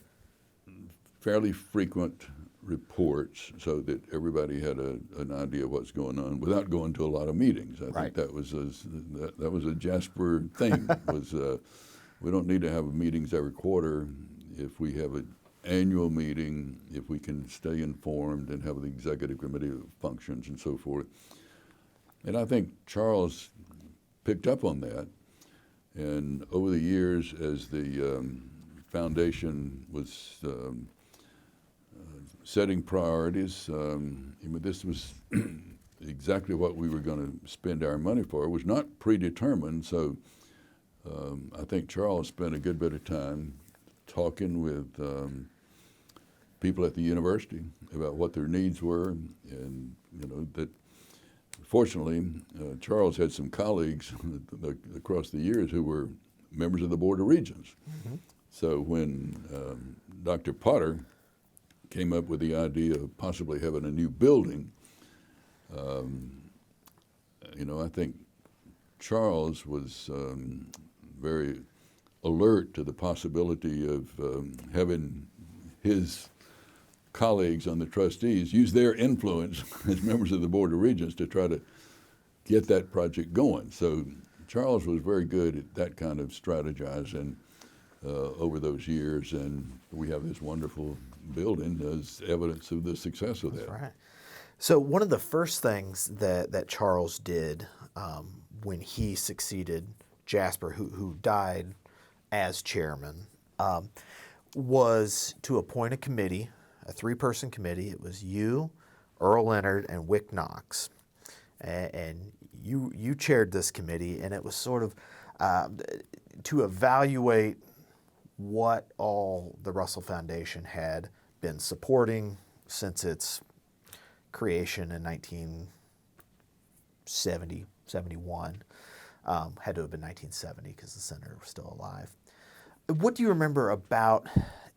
[SPEAKER 2] fairly frequent reports so that everybody had an idea of what's going on without going to a lot of meetings. I think that was a Jasper thing. Was we don't need to have meetings every quarter. If we have an annual meeting, if we can stay informed and have the executive committee functions and so forth. And I think Charles picked up on that. And over the years, as the foundation was setting priorities, this was exactly what we were going to spend our money for. It was not predetermined, so I think Charles spent a good bit of time talking with people at the university about what their needs were, and that. Fortunately, Charles had some colleagues across the years who were members of the Board of Regents. Mm-hmm. So when Dr. Potter came up with the idea of possibly having a new building, I think Charles was very alert to the possibility of having his colleagues on the trustees use their influence as members of the Board of Regents to try to get that project going. So Charles was very good at that kind of strategizing over those years, and we have this wonderful building as evidence of the success of that.
[SPEAKER 1] That's right. So one of the first things that Charles did when he succeeded Jasper, who died as chairman, was to appoint a committee, a 3-person committee. It was you, Earl Leonard, and Wick Knox. And you chaired this committee, and it was sort of to evaluate what all the Russell Foundation had been supporting since its creation in 1970, 71. Had to have been 1970 because the senator was still alive. What do you remember about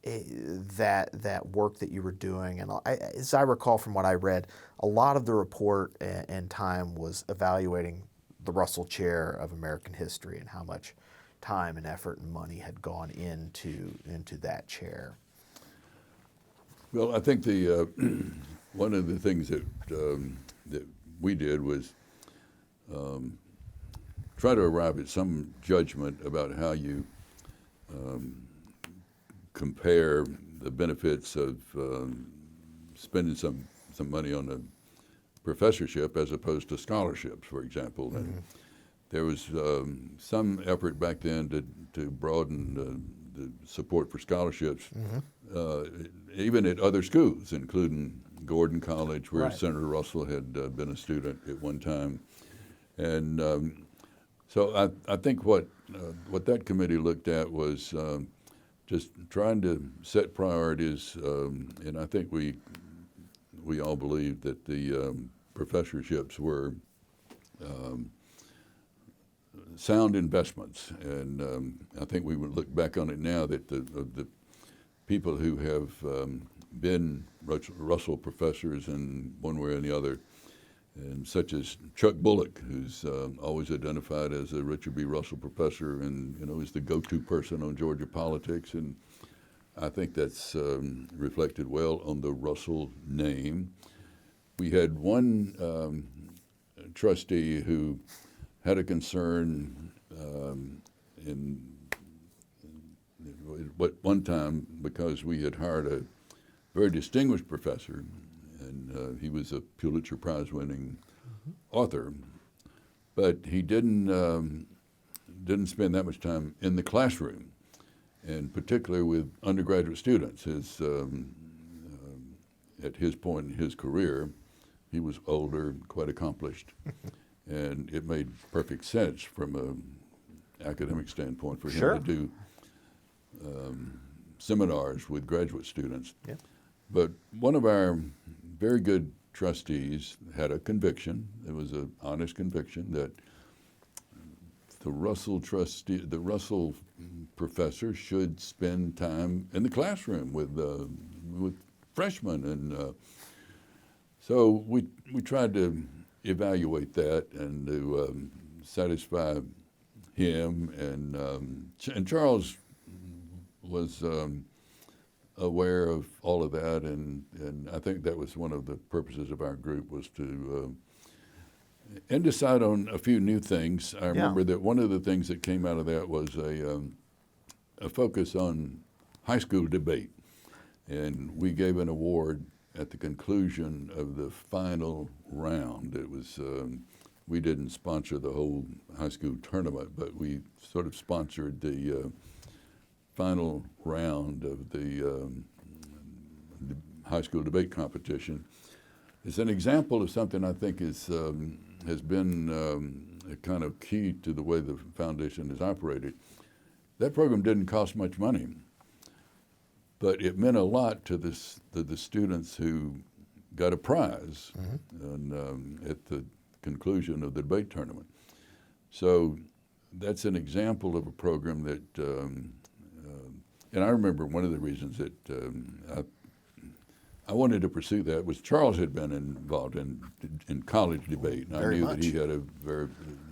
[SPEAKER 1] that work that you were doing? And as I recall from what I read, a lot of the report and time was evaluating the Russell Chair of American History and how much time and effort and money had gone into that chair.
[SPEAKER 2] Well, I think the one of the things that we did was try to arrive at some judgment about how you compare the benefits of spending some money on a professorship as opposed to scholarships, for example. Mm-hmm. And there was some effort back then to broaden the support for scholarships, mm-hmm. Even at other schools, including Gordon College, where Senator Russell had been a student at one time. And so I think what that committee looked at was just trying to set priorities, and I think we all believed that the professorships were sound investments, and I think we would look back on it now that the people who have been Russell professors in one way or the other, and such as Chuck Bullock, who's always identified as a Richard B. Russell professor, and is the go-to person on Georgia politics, and I think that's reflected well on the Russell name. we had one trustee who had a concern in one time because we had hired a very distinguished professor, and he was a Pulitzer Prize winning author, but he didn't spend that much time in the classroom, and particularly with undergraduate students. At his point in his career, he was older, quite accomplished, and it made perfect sense from an academic standpoint for him to do seminars with graduate students.
[SPEAKER 1] Yeah.
[SPEAKER 2] But one of our very good trustees had a conviction. It was an honest conviction that the Russell professor should spend time in the classroom with freshmen, and so we tried to evaluate that and to satisfy him, and Charles was aware of all of that, and I think that was one of the purposes of our group, was to and decide on a few new things. I remember that one of the things that came out of that was a focus on high school debate, and we gave an award at the conclusion of the final round. It was we didn't sponsor the whole high school tournament, but we sort of sponsored the final round of the high school debate competition. It's an example of something I think has been a kind of key to the way the foundation has operated. That program didn't cost much money, but it meant a lot to the students who got a prize at the conclusion of the debate tournament. So that's an example of a program that, and I remember one of the reasons that I wanted to pursue that was Charles had been involved in college debate, and I knew that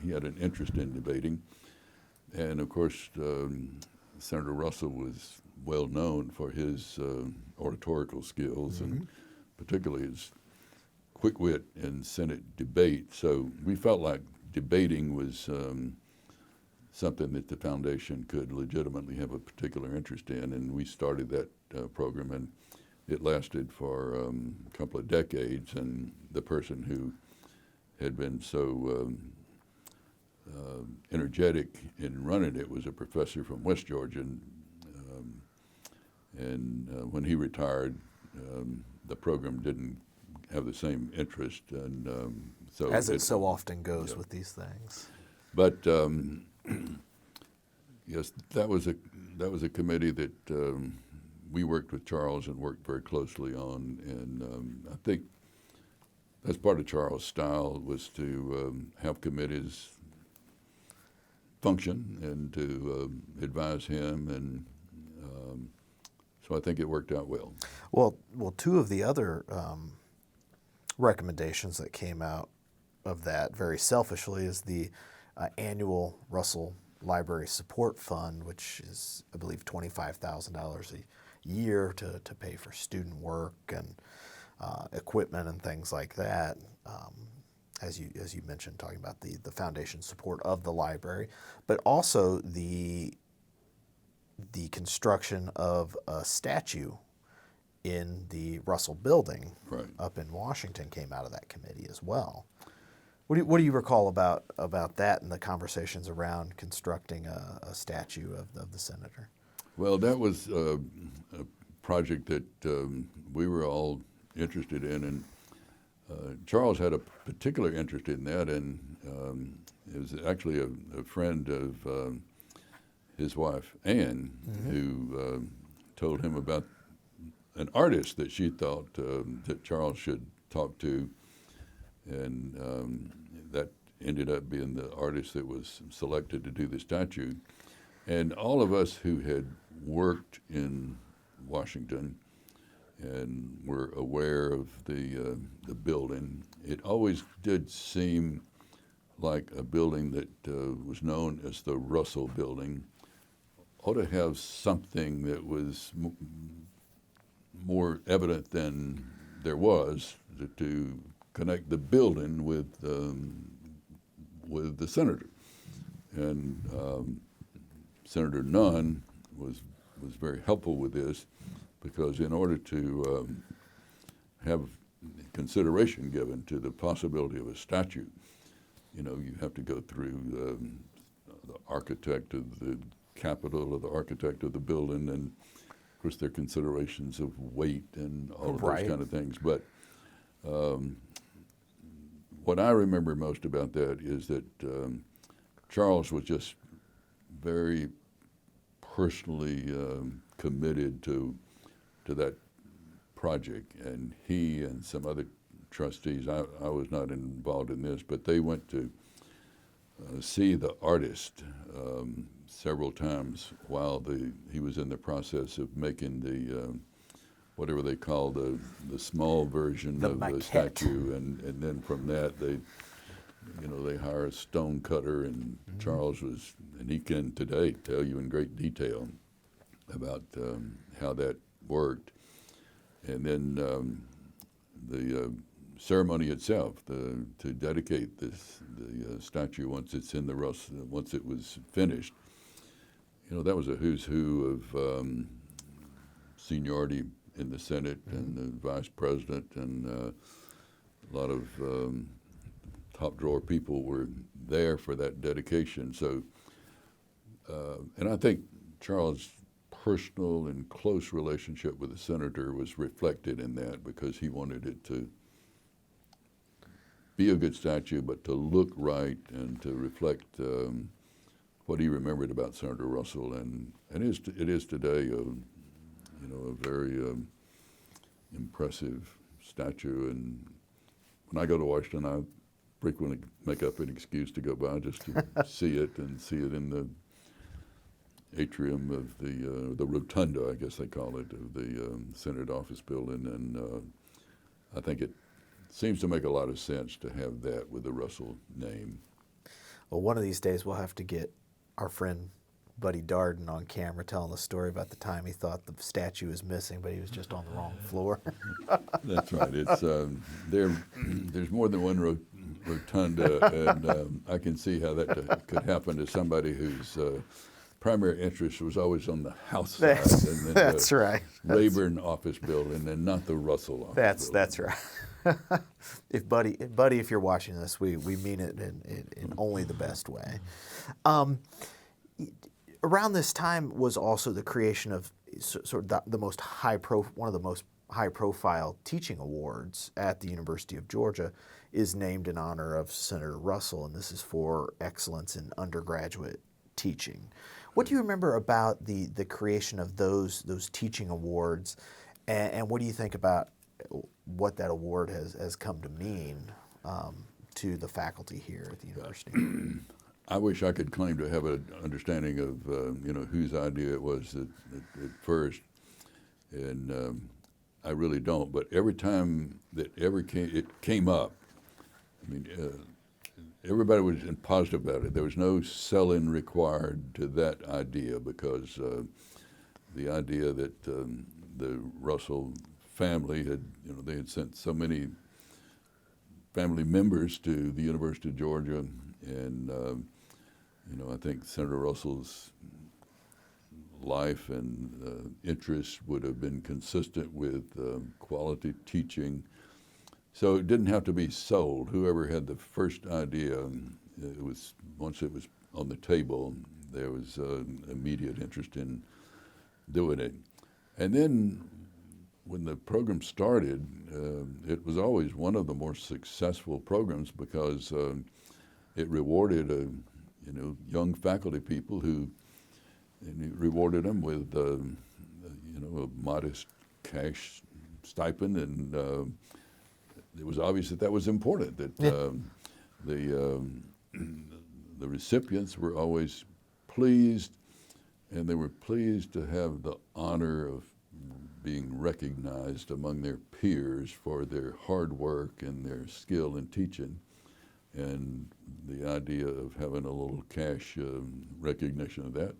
[SPEAKER 2] he had an interest in debating, and of course Senator Russell was well known for his oratorical skills and particularly his quick wit in Senate debate. So we felt like debating was something that the foundation could legitimately have a particular interest in, and we started that program, and it lasted for a couple of decades, and the person who had been so energetic in running it was a professor from West Georgia, and when he retired, the program didn't have the same interest, and so
[SPEAKER 1] as it so often goes with these things.
[SPEAKER 2] But yes, that was a committee that we worked with Charles and worked very closely on, and I think that's part of Charles' style, was to have committees function and to advise him, and so I think it worked out well.
[SPEAKER 1] Well, two of the other recommendations that came out of that, very selfishly, is the annual Russell Library Support Fund, which is, I believe, $25,000 a year to pay for student work and equipment and things like that. As you mentioned, talking about the foundation support of the library, but also the construction of a statue in the Russell building up in Washington came out of that committee as well. What do you recall about that and the conversations around constructing a statue of the senator?
[SPEAKER 2] Well, that was a project that we were all interested in, and Charles had a particular interest in that, and it was actually a friend of his wife, Anne, who told him about an artist that she thought that Charles should talk to, and that ended up being the artist that was selected to do the statue. And all of us who had worked in Washington and were aware of the building, it always did seem like a building that was known as the Russell Building ought to have something that was more evident than there was to connect the building with the senator. And Senator Nunn was very helpful with this, because in order to have consideration given to the possibility of a statue, you have to go through the architect of the Capitol or the architect of the building, and of course there are considerations of weight and all of those kind of things. But what I remember most about that is that Charles was just very personally committed to that project, and he and some other trustees, I was not involved in this, but they went to see the artist several times while he was in the process of making the whatever they call the small version of the statue, and then from that they hire a stone cutter, and Charles and he can today tell you in great detail about how that worked. And then the ceremony itself, to dedicate the statue once it's in once it was finished, that was a who's who of seniority in the Senate and the vice president, and a lot of top drawer people were there for that dedication. So, and I think Charles' personal and close relationship with the senator was reflected in that, because he wanted it to be a good statue, but to look right and to reflect what he remembered about Senator Russell. And it is today a very impressive statue. And when I go to Washington, I frequently make up an excuse to go by just to see it, and see it in the atrium of the rotunda, I guess they call it, of the Senate office building. And I think it seems to make a lot of sense to have that with the Russell name.
[SPEAKER 1] Well, one of these days we'll have to get our friend Buddy Darden on camera telling the story about the time he thought the statue was missing, but he was just on the wrong floor.
[SPEAKER 2] That's right. It's there's more than one rotunda, and I can see how that could happen to somebody whose primary interest was always on the House side, and then
[SPEAKER 1] That's
[SPEAKER 2] the
[SPEAKER 1] right.
[SPEAKER 2] Rayburn office building, and not the Russell office building.
[SPEAKER 1] That's right. Buddy, if you're watching this, we mean it in only the best way. Around this time was also the creation of sort of one of the most high-profile teaching awards at the University of Georgia is named in honor of Senator Russell, and this is for excellence in undergraduate teaching. What do you remember about the creation of those teaching awards, and what do you think about what that award has come to mean to the faculty here at the university?
[SPEAKER 2] I wish I could claim to have an understanding of whose idea it was at first, and I really don't. But every time that it came up, I mean, everybody was positive about it. There was no selling required to that idea, because the idea that the Russell family they had sent so many family members to the University of Georgia, and I think Senator Russell's life and interests would have been consistent with quality teaching. So it didn't have to be sold. Whoever had the first idea, once it was on the table, there was immediate interest in doing it. And then when the program started, it was always one of the more successful programs, because it rewarded young faculty people and it rewarded them with a modest cash stipend, and it was obvious that was important, that the recipients were always pleased, and they were pleased to have the honor of being recognized among their peers for their hard work and their skill in teaching. And the idea of having a little cash recognition of that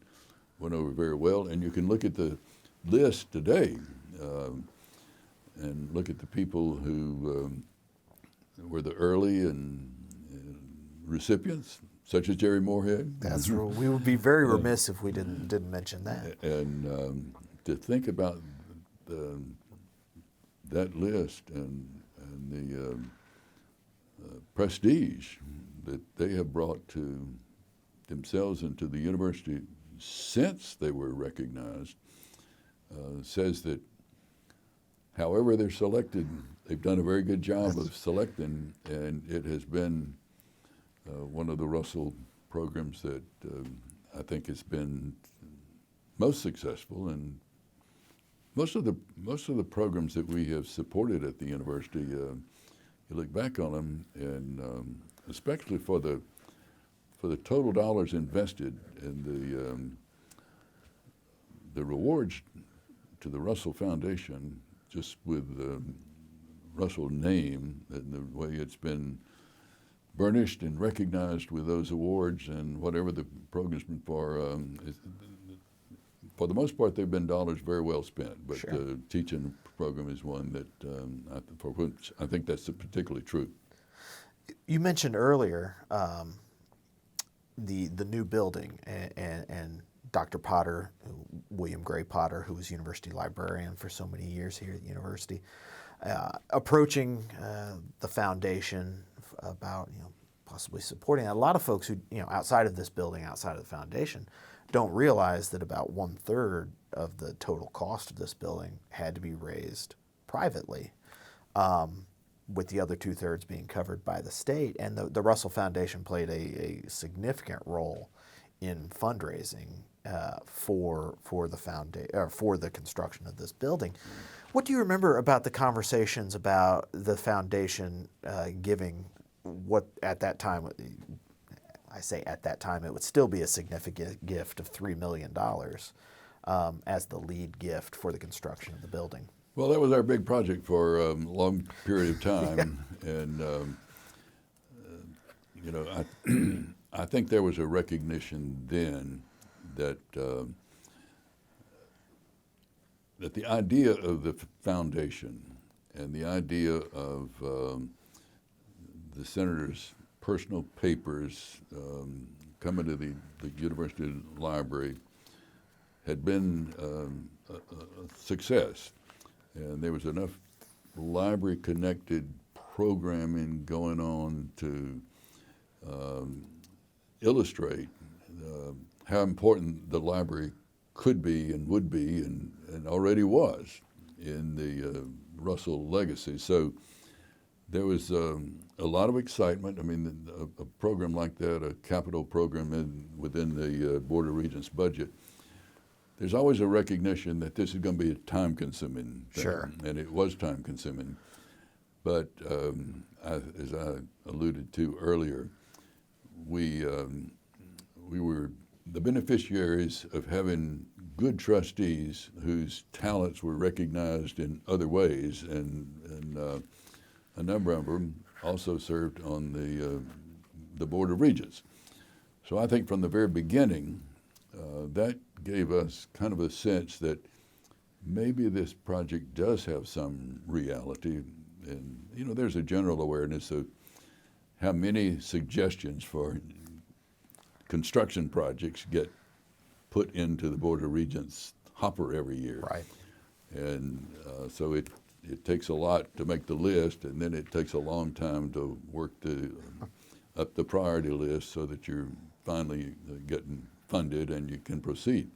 [SPEAKER 2] went over very well. And you can look at the list today and look at the people who were the early recipients, such as Jerry Moorhead.
[SPEAKER 1] That's right. We would be very remiss if we didn't mention that.
[SPEAKER 2] And to think about that list and the prestige that they have brought to themselves and to the university since they were recognized says that however they're selected, they've done a very good job of selecting, and it has been one of the Russell programs that I think has been most successful. And most of the programs that we have supported at the university, you look back on them, and especially for the total dollars invested in the rewards to the Russell Foundation, just with the Russell name and the way it's been burnished and recognized with those awards and whatever the program's been for the most part, they've been dollars very well spent. But
[SPEAKER 1] Sure.
[SPEAKER 2] the teaching program is one that for which I think that's particularly true.
[SPEAKER 1] You mentioned earlier the new building and Dr. Potter, William Gray Potter, who was university librarian for so many years here at the university, approaching the foundation about possibly supporting it. A lot of folks who outside of this building, outside of the foundation, don't realize that about 1/3 of the total cost of this building had to be raised privately, with the other 2/3 being covered by the state. And the Russell Foundation played a significant role in fundraising for the construction of this building. What do you remember about the conversations about the foundation giving what at that time? I say at that time, it would still be a significant gift of $3 million as the lead gift for the construction of the building.
[SPEAKER 2] Well, that was our big project for a long period of time, and I think there was a recognition then that that the idea of the foundation and the idea of the senator's personal papers coming to the university library had been a success. And there was enough library-connected programming going on to illustrate how important the library could be and would be and already was in the Russell legacy. So there was a lot of excitement. I mean, a program like that, a capital program within the Board of Regents budget, there's always a recognition that this is going to be a time-consuming thing.
[SPEAKER 1] Sure.
[SPEAKER 2] And it was time-consuming. But as I alluded to earlier, we were the beneficiaries of having good trustees whose talents were recognized in other ways, and a number of them also served on the Board of Regents. So I think from the very beginning, that gave us kind of a sense that maybe this project does have some reality. And, there's a general awareness of how many suggestions for construction projects get put into the Board of Regents hopper every year.
[SPEAKER 1] Right.
[SPEAKER 2] And so it takes a lot to make the list, and then it takes a long time to work up the priority list so that you're finally getting funded and you can proceed.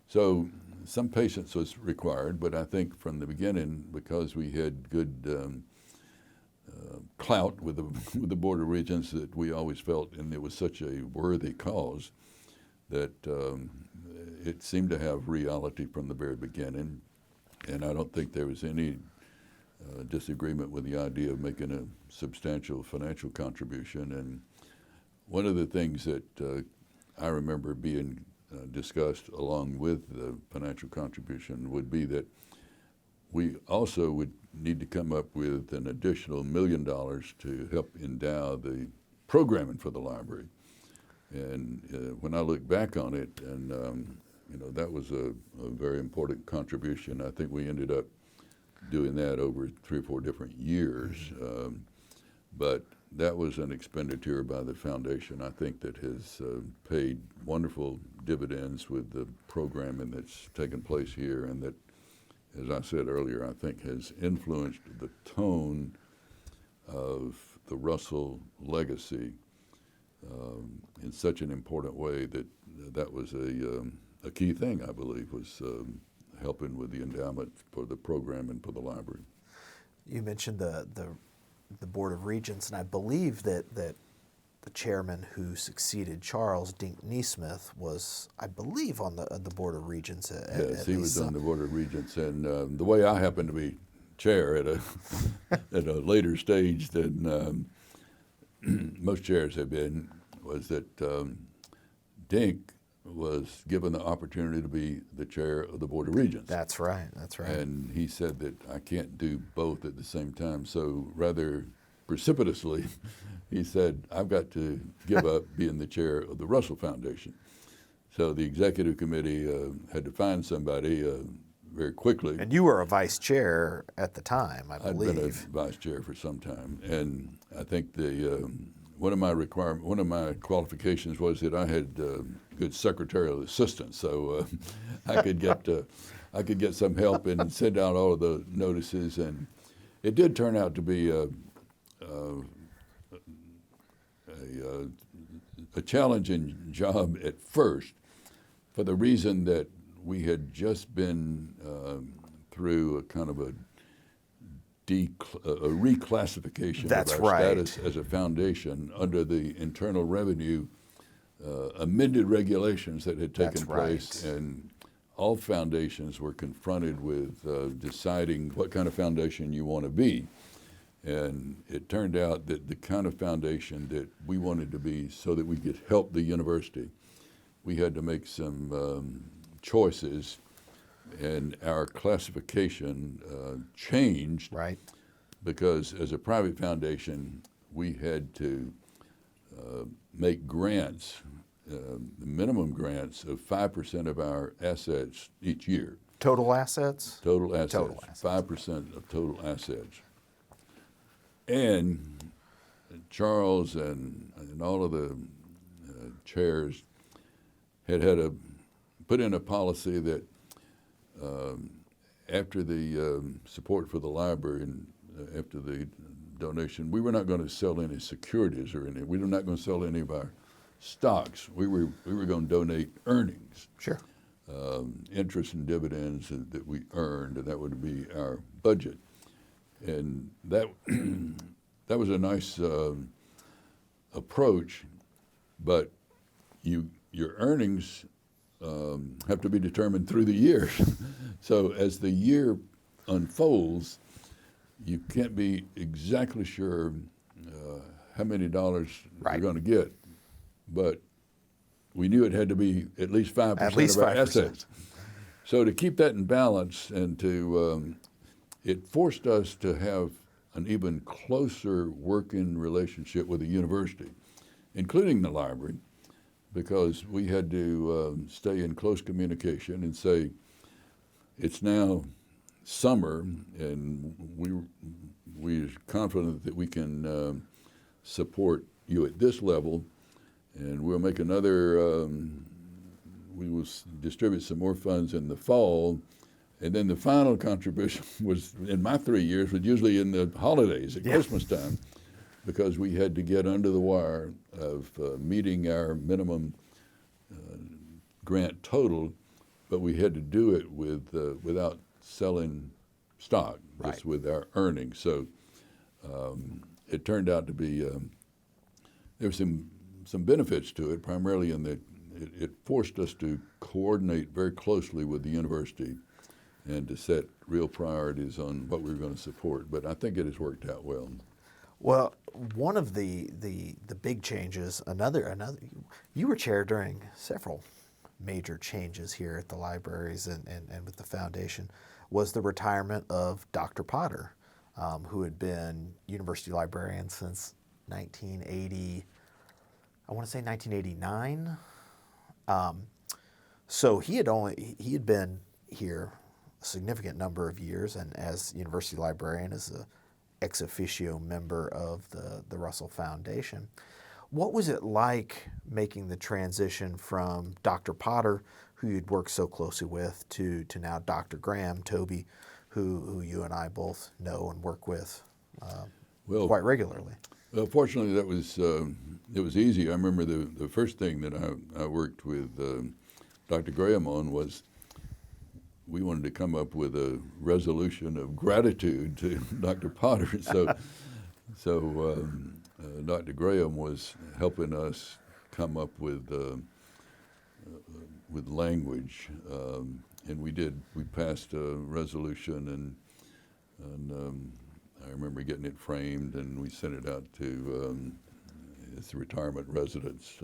[SPEAKER 2] So some patience was required, but I think from the beginning, because we had good clout with the Board of Regents, that we always felt, and it was such a worthy cause, that it seemed to have reality from the very beginning. And I don't think there was any disagreement with the idea of making a substantial financial contribution. And one of the things that I remember being discussed along with the financial contribution would be that we also would need to come up with an additional $1 million to help endow the programming for the library. And when I look back on it, and that was a very important contribution. I think we ended up doing that over 3 or 4 different years. but that was an expenditure by the foundation, I think, that has paid wonderful dividends with the programming that's taken place here, and that, as I said earlier, I think has influenced the tone of the Russell legacy in such an important way that was a key thing, I believe, was helping with the endowment for the program and for the library.
[SPEAKER 1] You mentioned the Board of Regents, and I believe that the chairman who succeeded Charles, Dink Neesmith, was, I believe, on the Board of Regents.
[SPEAKER 2] Yes, he was on the Board of Regents, and the way I happened to be chair at a later stage than most chairs have been was that Dink was given the opportunity to be the chair of the Board of Regents.
[SPEAKER 1] That's right. That's right.
[SPEAKER 2] And he said that I can't do both at the same time. So rather precipitously, he said, I've got to give up being the chair of the Russell Foundation. So the executive committee had to find somebody very quickly.
[SPEAKER 1] And you were a vice chair at the time, I believe.
[SPEAKER 2] I'd been a vice chair for some time, and I think one of my qualifications was that I had good secretarial assistance, so I could get some help and send out all of the notices, and it did turn out to be a challenging job at first, for the reason that we had just been through a kind of a reclassification
[SPEAKER 1] That's
[SPEAKER 2] of our
[SPEAKER 1] right.
[SPEAKER 2] status as a foundation under the Internal Revenue amended regulations that had taken
[SPEAKER 1] That's
[SPEAKER 2] place,
[SPEAKER 1] right.
[SPEAKER 2] and all foundations were confronted with deciding what kind of foundation you want to be. And it turned out that the kind of foundation that we wanted to be, so that we could help the university, we had to make some choices, and our classification changed.
[SPEAKER 1] Right.
[SPEAKER 2] Because as a private foundation, we had to make grants, minimum grants of 5% of our assets each year.
[SPEAKER 1] Total assets?
[SPEAKER 2] Total assets.
[SPEAKER 1] Total assets.
[SPEAKER 2] 5% of total assets. And Charles and all of the chairs had put in a policy that after the support for the library and after the donation, we were not going to sell any securities or we were not going to sell any of our stocks. We were going to donate earnings.
[SPEAKER 1] Sure.
[SPEAKER 2] Interest and dividends that we earned, and that would be our budget. And that was a nice approach, but your earnings have to be determined through the year. So as the year unfolds, you can't be exactly sure how many dollars
[SPEAKER 1] Right.
[SPEAKER 2] you're going to get, but we knew it had to be at least 5% of our
[SPEAKER 1] 5%.
[SPEAKER 2] assets. So to keep that in balance and to it forced us to have an even closer working relationship with the university, including the library, because we had to stay in close communication and say, it's now summer, and we're confident that we can support you at this level, and we'll make another, we will distribute some more funds in the fall. And then the final contribution was, in my 3 years, was usually in the holidays at Christmas time, because we had to get under the wire of meeting our minimum grant total, but we had to do it without selling stock, just with our earnings. So it turned out to be, there were some benefits to it, primarily in that it forced us to coordinate very closely with the university and to set real priorities on what we were going to support. But I think it has worked out well.
[SPEAKER 1] Well, one of the big changes, another, you were chair during several major changes here at the libraries and with the foundation, was the retirement of Dr. Potter, who had been university librarian since 1980, I want to say 1989. So he had been here a significant number of years, and as university librarian, as ex officio member of the Russell Foundation. What was it like making the transition from Dr. Potter, who you'd worked so closely with, to now Dr. Graham, Toby, who you and I both know and work with
[SPEAKER 2] Well,
[SPEAKER 1] quite regularly?
[SPEAKER 2] fortunately, that was it was easy. I remember the first thing that I worked with Dr. Graham on was we wanted to come up with a resolution of gratitude to Dr. Potter. So Dr. Graham was helping us come up with language, and we passed a resolution, and I remember getting it framed, and we sent it out to his retirement residence.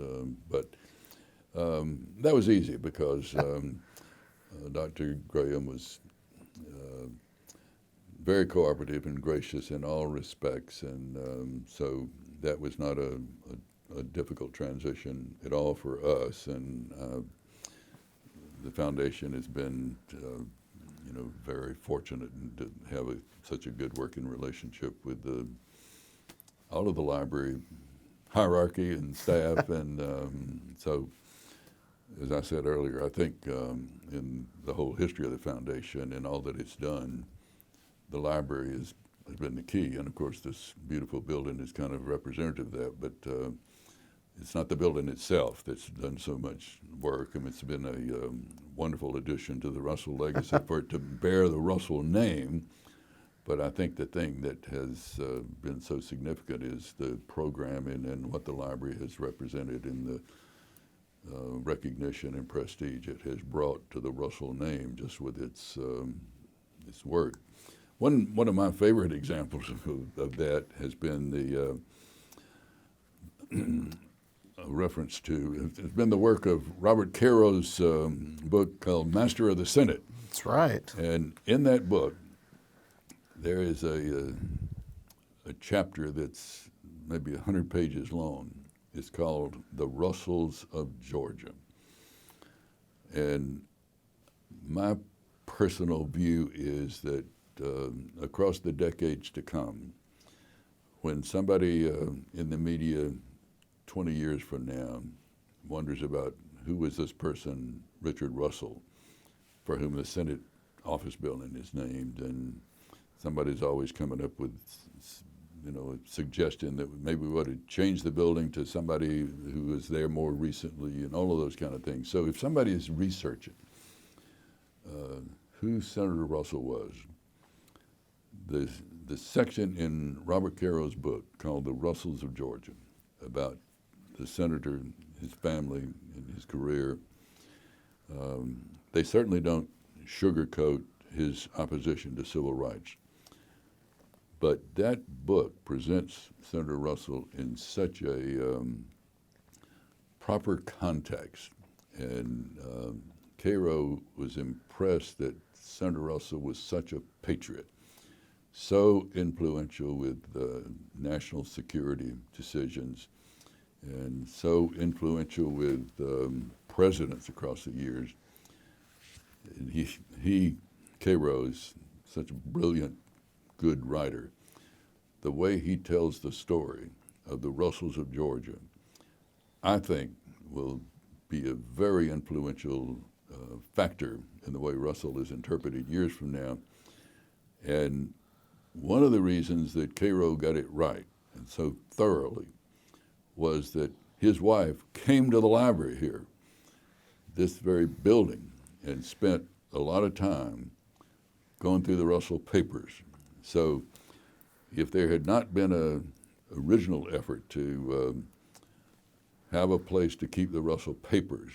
[SPEAKER 2] But that was easy because Dr. Graham was very cooperative and gracious in all respects, and so that was not a difficult transition at all for us. And the foundation has been, very fortunate to have such a good working relationship with all of the library hierarchy and staff, and so. As I said earlier, I think in the whole history of the foundation and all that it's done, the library has been the key. And of course, this beautiful building is kind of representative of that, but it's not the building itself that's done so much work. I mean, it's been a wonderful addition to the Russell legacy for it to bear the Russell name. But I think the thing that has been so significant is the programming and what the library has represented in the recognition and prestige it has brought to the Russell name just with its work. One of my favorite examples of that has been the reference to, it's been the work of Robert Caro's book called Master of the Senate.
[SPEAKER 1] That's right.
[SPEAKER 2] And in that book, there is a chapter that's maybe 100 pages long. It's called The Russells of Georgia. And my personal view is that across the decades to come, when somebody in the media 20 years from now wonders about who was this person, Richard Russell, for whom the Senate office building is named, and somebody's always coming up with a suggestion that maybe we ought to change the building to somebody who was there more recently, and all of those kind of things. So if somebody is researching who Senator Russell was, the section in Robert Caro's book called The Russells of Georgia about the senator, his family, and his career, they certainly don't sugarcoat his opposition to civil rights. But that book presents Senator Russell in such a proper context. And Caro was impressed that Senator Russell was such a patriot, so influential with national security decisions, and so influential with presidents across the years. And Caro is such a brilliant, good writer. The way he tells the story of the Russells of Georgia, I think will be a very influential factor in the way Russell is interpreted years from now. And one of the reasons that Caro got it right and so thoroughly was that his wife came to the library here, this very building, and spent a lot of time going through the Russell papers. So if there had not been an original effort to have a place to keep the Russell papers,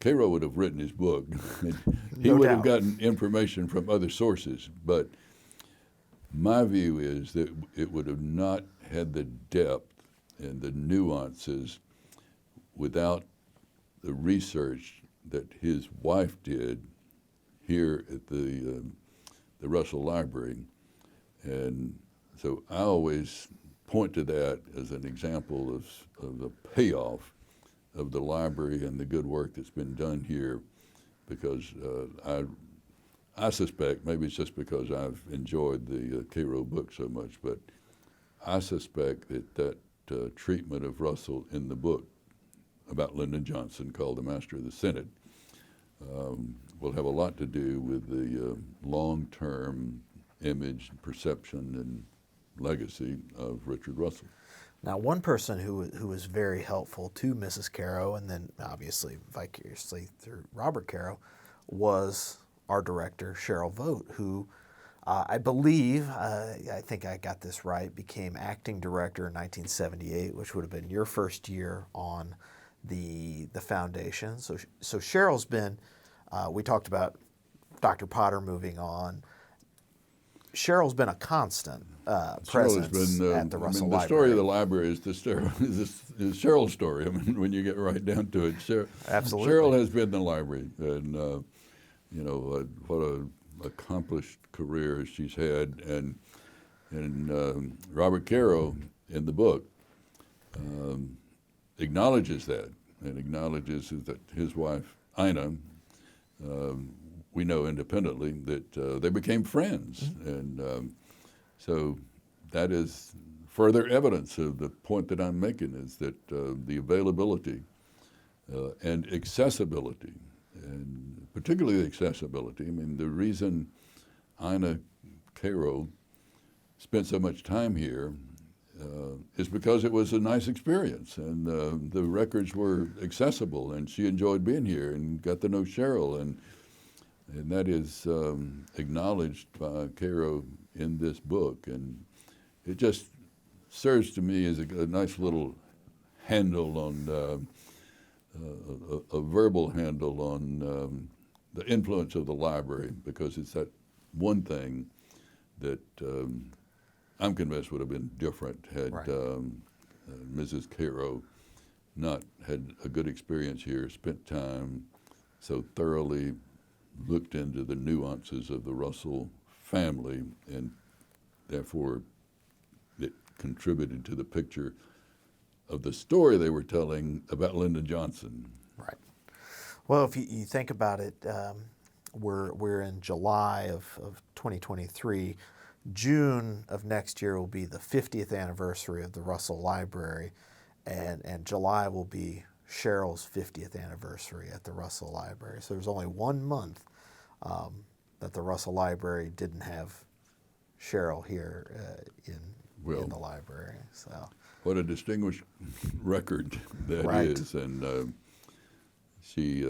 [SPEAKER 2] Caro would have written his book. He would have gotten information from other sources, but my view is that it would have not had the depth and the nuances without the research that his wife did here at the Russell Library. And so I always point to that as an example of the payoff of the library and the good work that's been done here, because I suspect, maybe it's just because I've enjoyed the Cairo book so much, but I suspect that treatment of Russell in the book about Lyndon Johnson, called The Master of the Senate, will have a lot to do with the long-term image, perception, and legacy of Richard Russell.
[SPEAKER 1] Now, one person who was very helpful to Mrs. Caro, and then obviously vicariously through Robert Caro, was our director, Cheryl Vogt, who I believe, I think I got this right, became acting director in 1978, which would have been your first year on the foundation. So Cheryl's been, we talked about Dr. Potter moving on. Cheryl's been a constant presence at the Russell
[SPEAKER 2] the
[SPEAKER 1] Library.
[SPEAKER 2] story of the library is is Cheryl's story. I mean, when you get right down to it,
[SPEAKER 1] Absolutely.
[SPEAKER 2] Cheryl has been in the library, and what a accomplished career she's had, and Robert Caro in the book acknowledges that, and acknowledges that his wife Ina, we know independently that they became friends, and so that is further evidence of the point that I'm making, is that the availability and accessibility, and particularly the accessibility. I mean, the reason Ina Caro spent so much time here is because it was a nice experience, and the records were accessible, and she enjoyed being here and got to know Cheryl, and that is acknowledged by Caro in this book, and it just serves to me as a nice little handle on a verbal handle on the influence of the library, because it's that one thing that I'm convinced would have been different had
[SPEAKER 1] Right.
[SPEAKER 2] Mrs. Caro not had a good experience here, spent time so thoroughly, looked into the nuances of the Russell family, and therefore it contributed to the picture of the story they were telling about Lyndon Johnson.
[SPEAKER 1] Right. Well, if you think about it, we're in July of 2023. June of next year will be the 50th anniversary of the Russell Library, and July will be Cheryl's 50th anniversary at the Russell Library. So there's only 1 month that the Russell Library didn't have Cheryl here in the library. So
[SPEAKER 2] what a distinguished record that
[SPEAKER 1] Right.
[SPEAKER 2] is, and she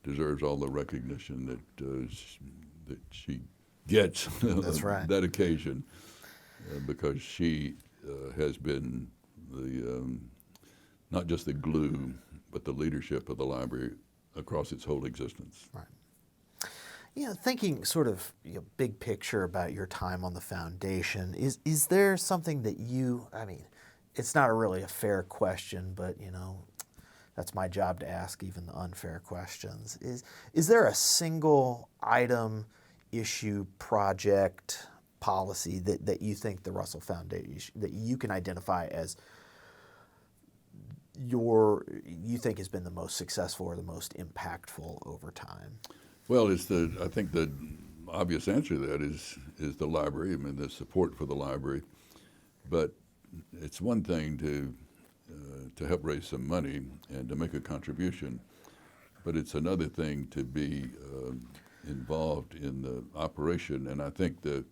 [SPEAKER 2] deserves all the recognition that she gets
[SPEAKER 1] That's right.
[SPEAKER 2] that occasion, because she has been the not just the glue, but the leadership of the library across its whole existence.
[SPEAKER 1] Right. Thinking sort of big picture about your time on the foundation, is there something that I mean, it's not really a fair question, but that's my job to ask even the unfair questions. Is there a single item, issue, project, policy that you think the Russell Foundation, that you can identify as you think has been the most successful or the most impactful over time?
[SPEAKER 2] Well, I think the obvious answer to that is the library. I mean, the support for the library, but it's one thing to help raise some money and to make a contribution, but it's another thing to be involved in the operation. And I think the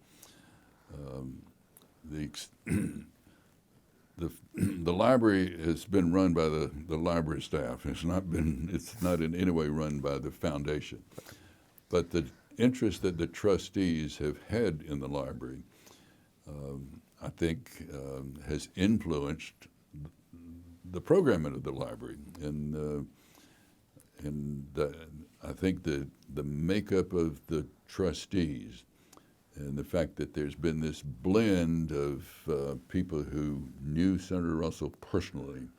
[SPEAKER 2] library has been run by the library staff. It's not in any way run by the foundation. But the interest that the trustees have had in the library, I think, has influenced the programming of the library, and I think the makeup of the trustees, and the fact that there's been this blend of people who knew Senator Russell personally,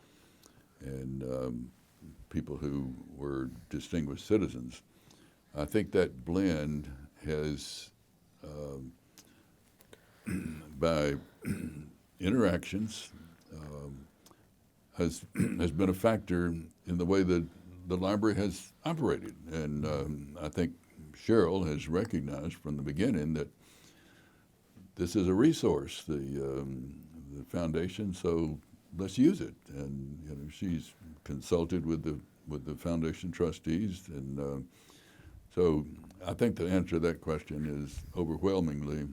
[SPEAKER 2] and people who were distinguished citizens. I think that blend has, by interactions, has been a factor in the way that the library has operated. And I think Cheryl has recognized from the beginning that this is a resource, the foundation, so let's use it. And she's consulted with the foundation trustees, and so I think the answer to that question is overwhelmingly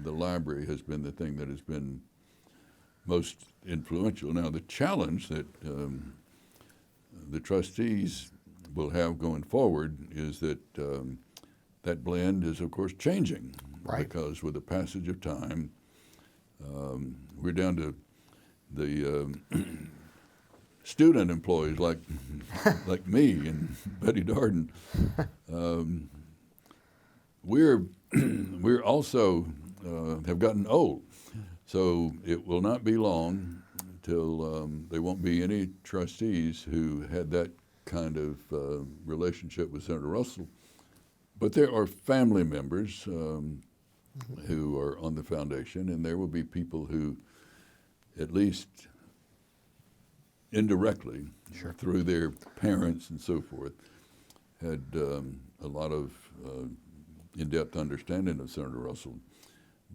[SPEAKER 2] the library has been the thing that has been most influential. Now the challenge that the trustees will have going forward is that that blend is of course changing.
[SPEAKER 1] Right.
[SPEAKER 2] Because with the passage of time, we're down to the student employees like me and Betty Darden. We're also have gotten old, so it will not be long till there won't be any trustees who had that kind of relationship with Senator Russell. But there are family members who are on the foundation, and there will be people who, at least indirectly,
[SPEAKER 1] Sure.
[SPEAKER 2] through their parents and so forth, had a lot of in-depth understanding of Senator Russell.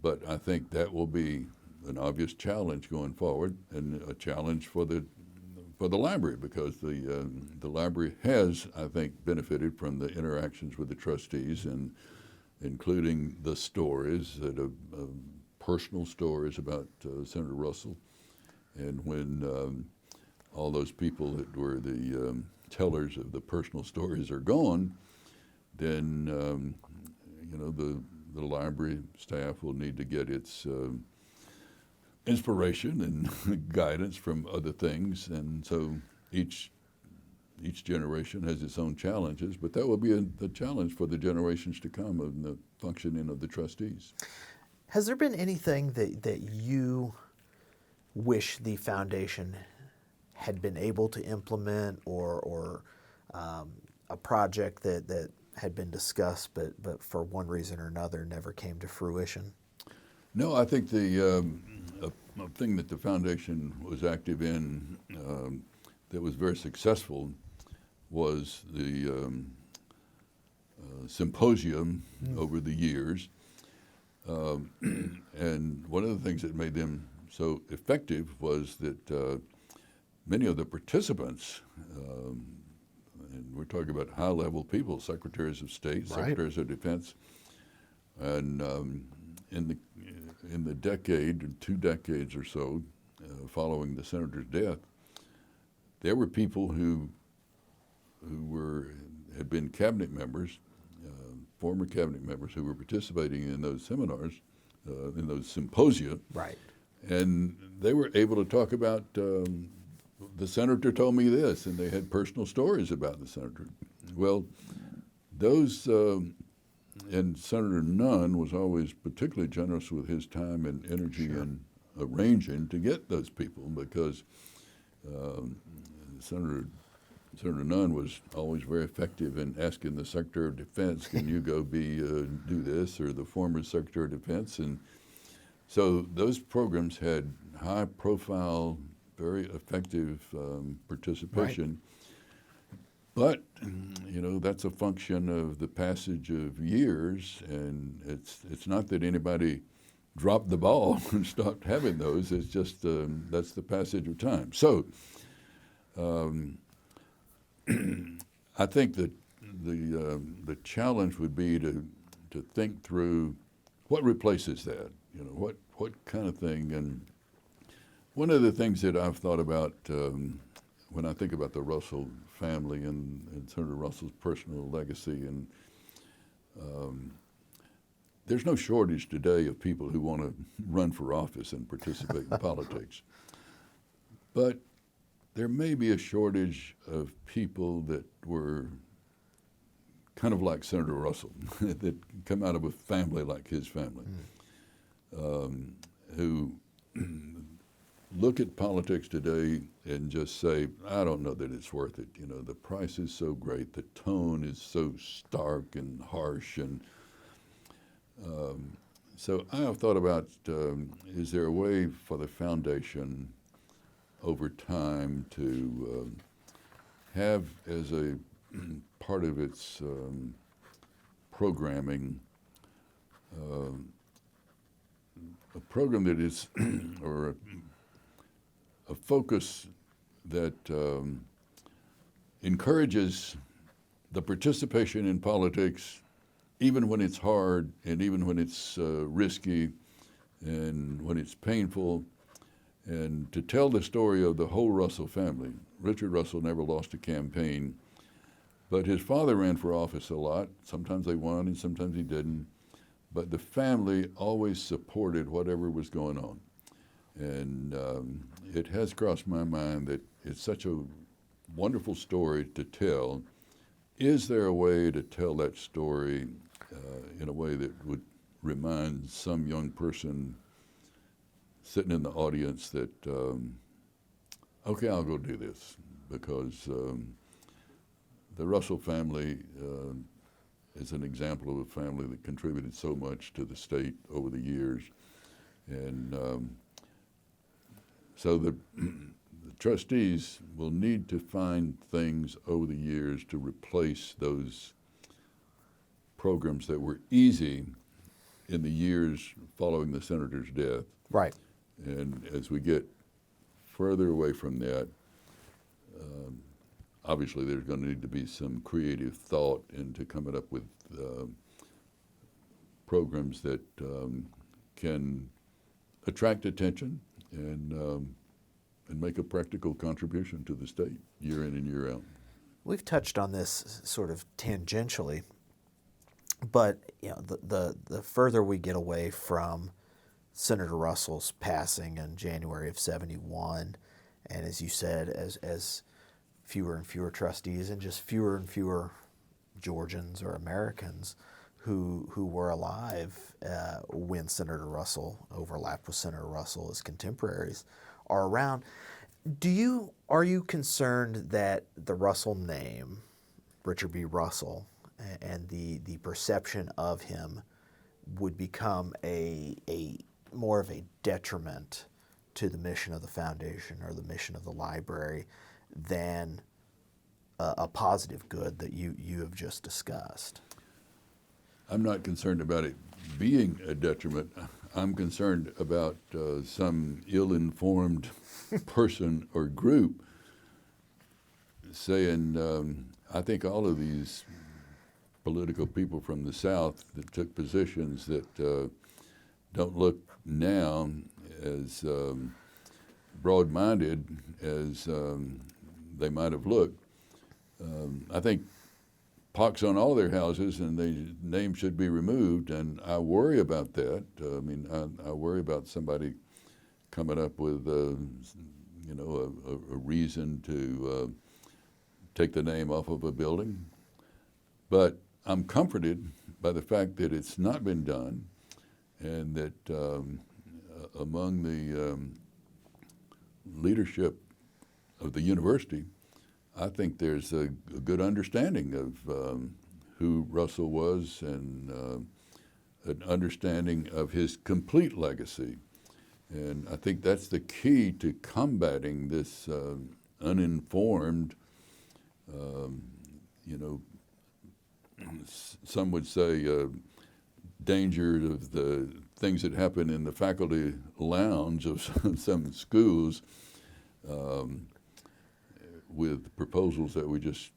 [SPEAKER 2] But I think that will be an obvious challenge going forward, and a challenge for the library, because the library has, I think, benefited from the interactions with the trustees, and including the stories, personal stories about Senator Russell. And when all those people that were the tellers of the personal stories are gone, then the library staff will need to get its inspiration and guidance from other things, and so each generation has its own challenges, but that will be a challenge for the generations to come of the functioning of the trustees.
[SPEAKER 1] Has there been anything that you wish the foundation had been able to implement, or a project that had been discussed but for one reason or another never came to fruition?
[SPEAKER 2] No, I think a thing that the foundation was active in that was very successful was the symposium over the years. And one of the things that made them so effective was that many of the participants, and we're talking about high-level people, secretaries of state,
[SPEAKER 1] Right.
[SPEAKER 2] secretaries of defense, and in the decade or 2 decades or so following the senator's death, there were people who had been cabinet members, former cabinet members, who were participating in those seminars, in those symposia.
[SPEAKER 1] Right.
[SPEAKER 2] And they were able to talk about, the senator told me this, and they had personal stories about the senator. Well, those, and Senator Nunn was always particularly generous with his time and energy
[SPEAKER 1] Sure.
[SPEAKER 2] in arranging to get those people, because Senator Nunn was always very effective in asking the Secretary of Defense, can you go do this, or the former Secretary of Defense. And so those programs had high profile, very effective participation. Right. But, that's a function of the passage of years, and it's not that anybody dropped the ball and stopped having those. It's just that's the passage of time. So I think that the challenge would be to think through what replaces that. What kind of thing. And one of the things that I've thought about when I think about the Russell family and Senator Russell's personal legacy, and there's no shortage today of people who want to run for office and participate in politics. But there may be a shortage of people that were kind of like Senator Russell, that come out of a family like his family, who look at politics today and just say, I don't know that it's worth it. The price is so great, the tone is so stark and harsh, and so I have thought about, is there a way for the foundation over time to have as a part of its programming, a program that is, or a focus that encourages the participation in politics, even when it's hard and even when it's risky and when it's painful, and to tell the story of the whole Russell family. Richard Russell never lost a campaign, but his father ran for office a lot. Sometimes they won and sometimes he didn't. But the family always supported whatever was going on. And it has crossed my mind that it's such a wonderful story to tell. Is there a way to tell that story in a way that would remind some young person sitting in the audience that, okay, I'll go do this, because the Russell family is an example of a family that contributed so much to the state over the years. And so the trustees will need to find things over the years to replace those programs that were easy in the years following the senator's death.
[SPEAKER 1] Right.
[SPEAKER 2] And as we get further away from that, obviously there's going to need to be some creative thought into coming up with programs that can attract attention and make a practical contribution to the state year in and year out.
[SPEAKER 1] We've touched on this sort of tangentially, but you know, the further we get away from Senator Russell's passing in January of '71, and as you said, as fewer and fewer trustees and just fewer and fewer Georgians or Americans who were alive when Senator Russell overlapped with Senator Russell as contemporaries are around, are you concerned that the Russell name, Richard B. Russell, and the perception of him would become a more of a detriment to the mission of the foundation or the mission of the library than a positive good that you have just discussed?
[SPEAKER 2] I'm not concerned about it being a detriment. I'm concerned about some ill-informed person or group saying, I think all of these political people from the South that took positions that don't look now as broad-minded as they might have looked. I think pox on all their houses and their names should be removed, and I worry about that. I worry about somebody coming up with a reason to take the name off of a building. But I'm comforted by the fact that it's not been done, and that among the leadership of the university, I think there's a good understanding of who Russell was and an understanding of his complete legacy. And I think that's the key to combating this uninformed, some would say danger of the things that happen in the faculty lounge of some schools, with proposals that we just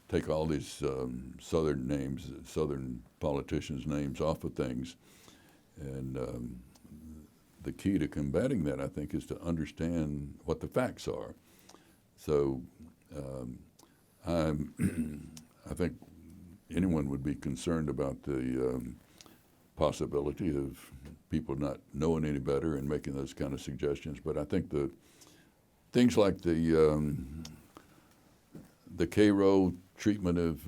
[SPEAKER 2] take all these Southern politicians' names off of things. And the key to combating that, I think, is to understand what the facts are. So I think anyone would be concerned about the possibility of people not knowing any better and making those kind of suggestions. But I think the things like the Cairo treatment of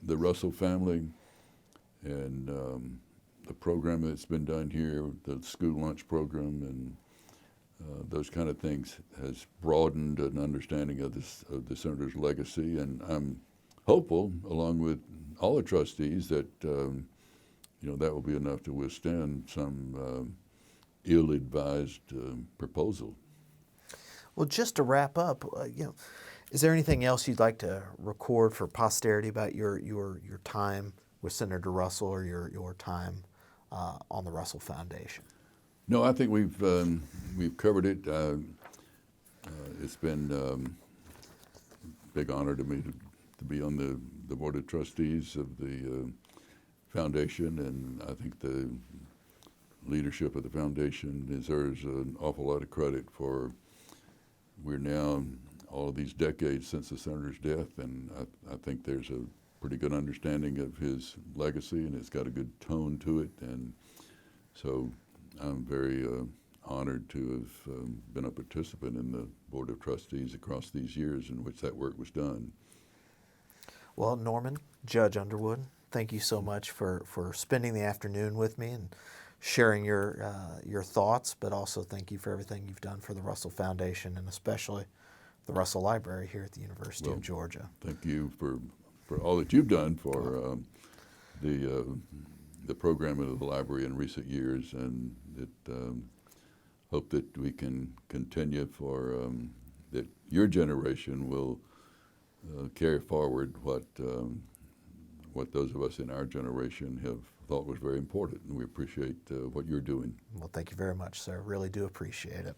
[SPEAKER 2] the Russell family and the program that's been done here, the school lunch program, and those kind of things has broadened an understanding of the senator's legacy. And I'm hopeful, along with all the trustees, that that will be enough to withstand some ill-advised proposal.
[SPEAKER 1] Well, just to wrap up, is there anything else you'd like to record for posterity about your time with Senator Russell or your time on the Russell Foundation?
[SPEAKER 2] No, I think we've covered it. It's been a big honor to me to be on the board of trustees of the foundation, and I think the leadership of the foundation deserves an awful lot of credit for. We're now all of these decades since the senator's death, and I think there's a pretty good understanding of his legacy, and it's got a good tone to it, and so I'm very honored to have been a participant in the Board of Trustees across these years in which that work was done.
[SPEAKER 1] Well, Norman, Judge Underwood, thank you so much for spending the afternoon with me and sharing your thoughts, but also thank you for everything you've done for the Russell Foundation and especially the Russell Library here at the University of Georgia.
[SPEAKER 2] Thank you for all that you've done for the programming of the library in recent years, and hope that we can continue for that your generation will carry forward what those of us in our generation have thought was very important, and we appreciate what you're doing.
[SPEAKER 1] Well, thank you very much, sir. Really do appreciate it.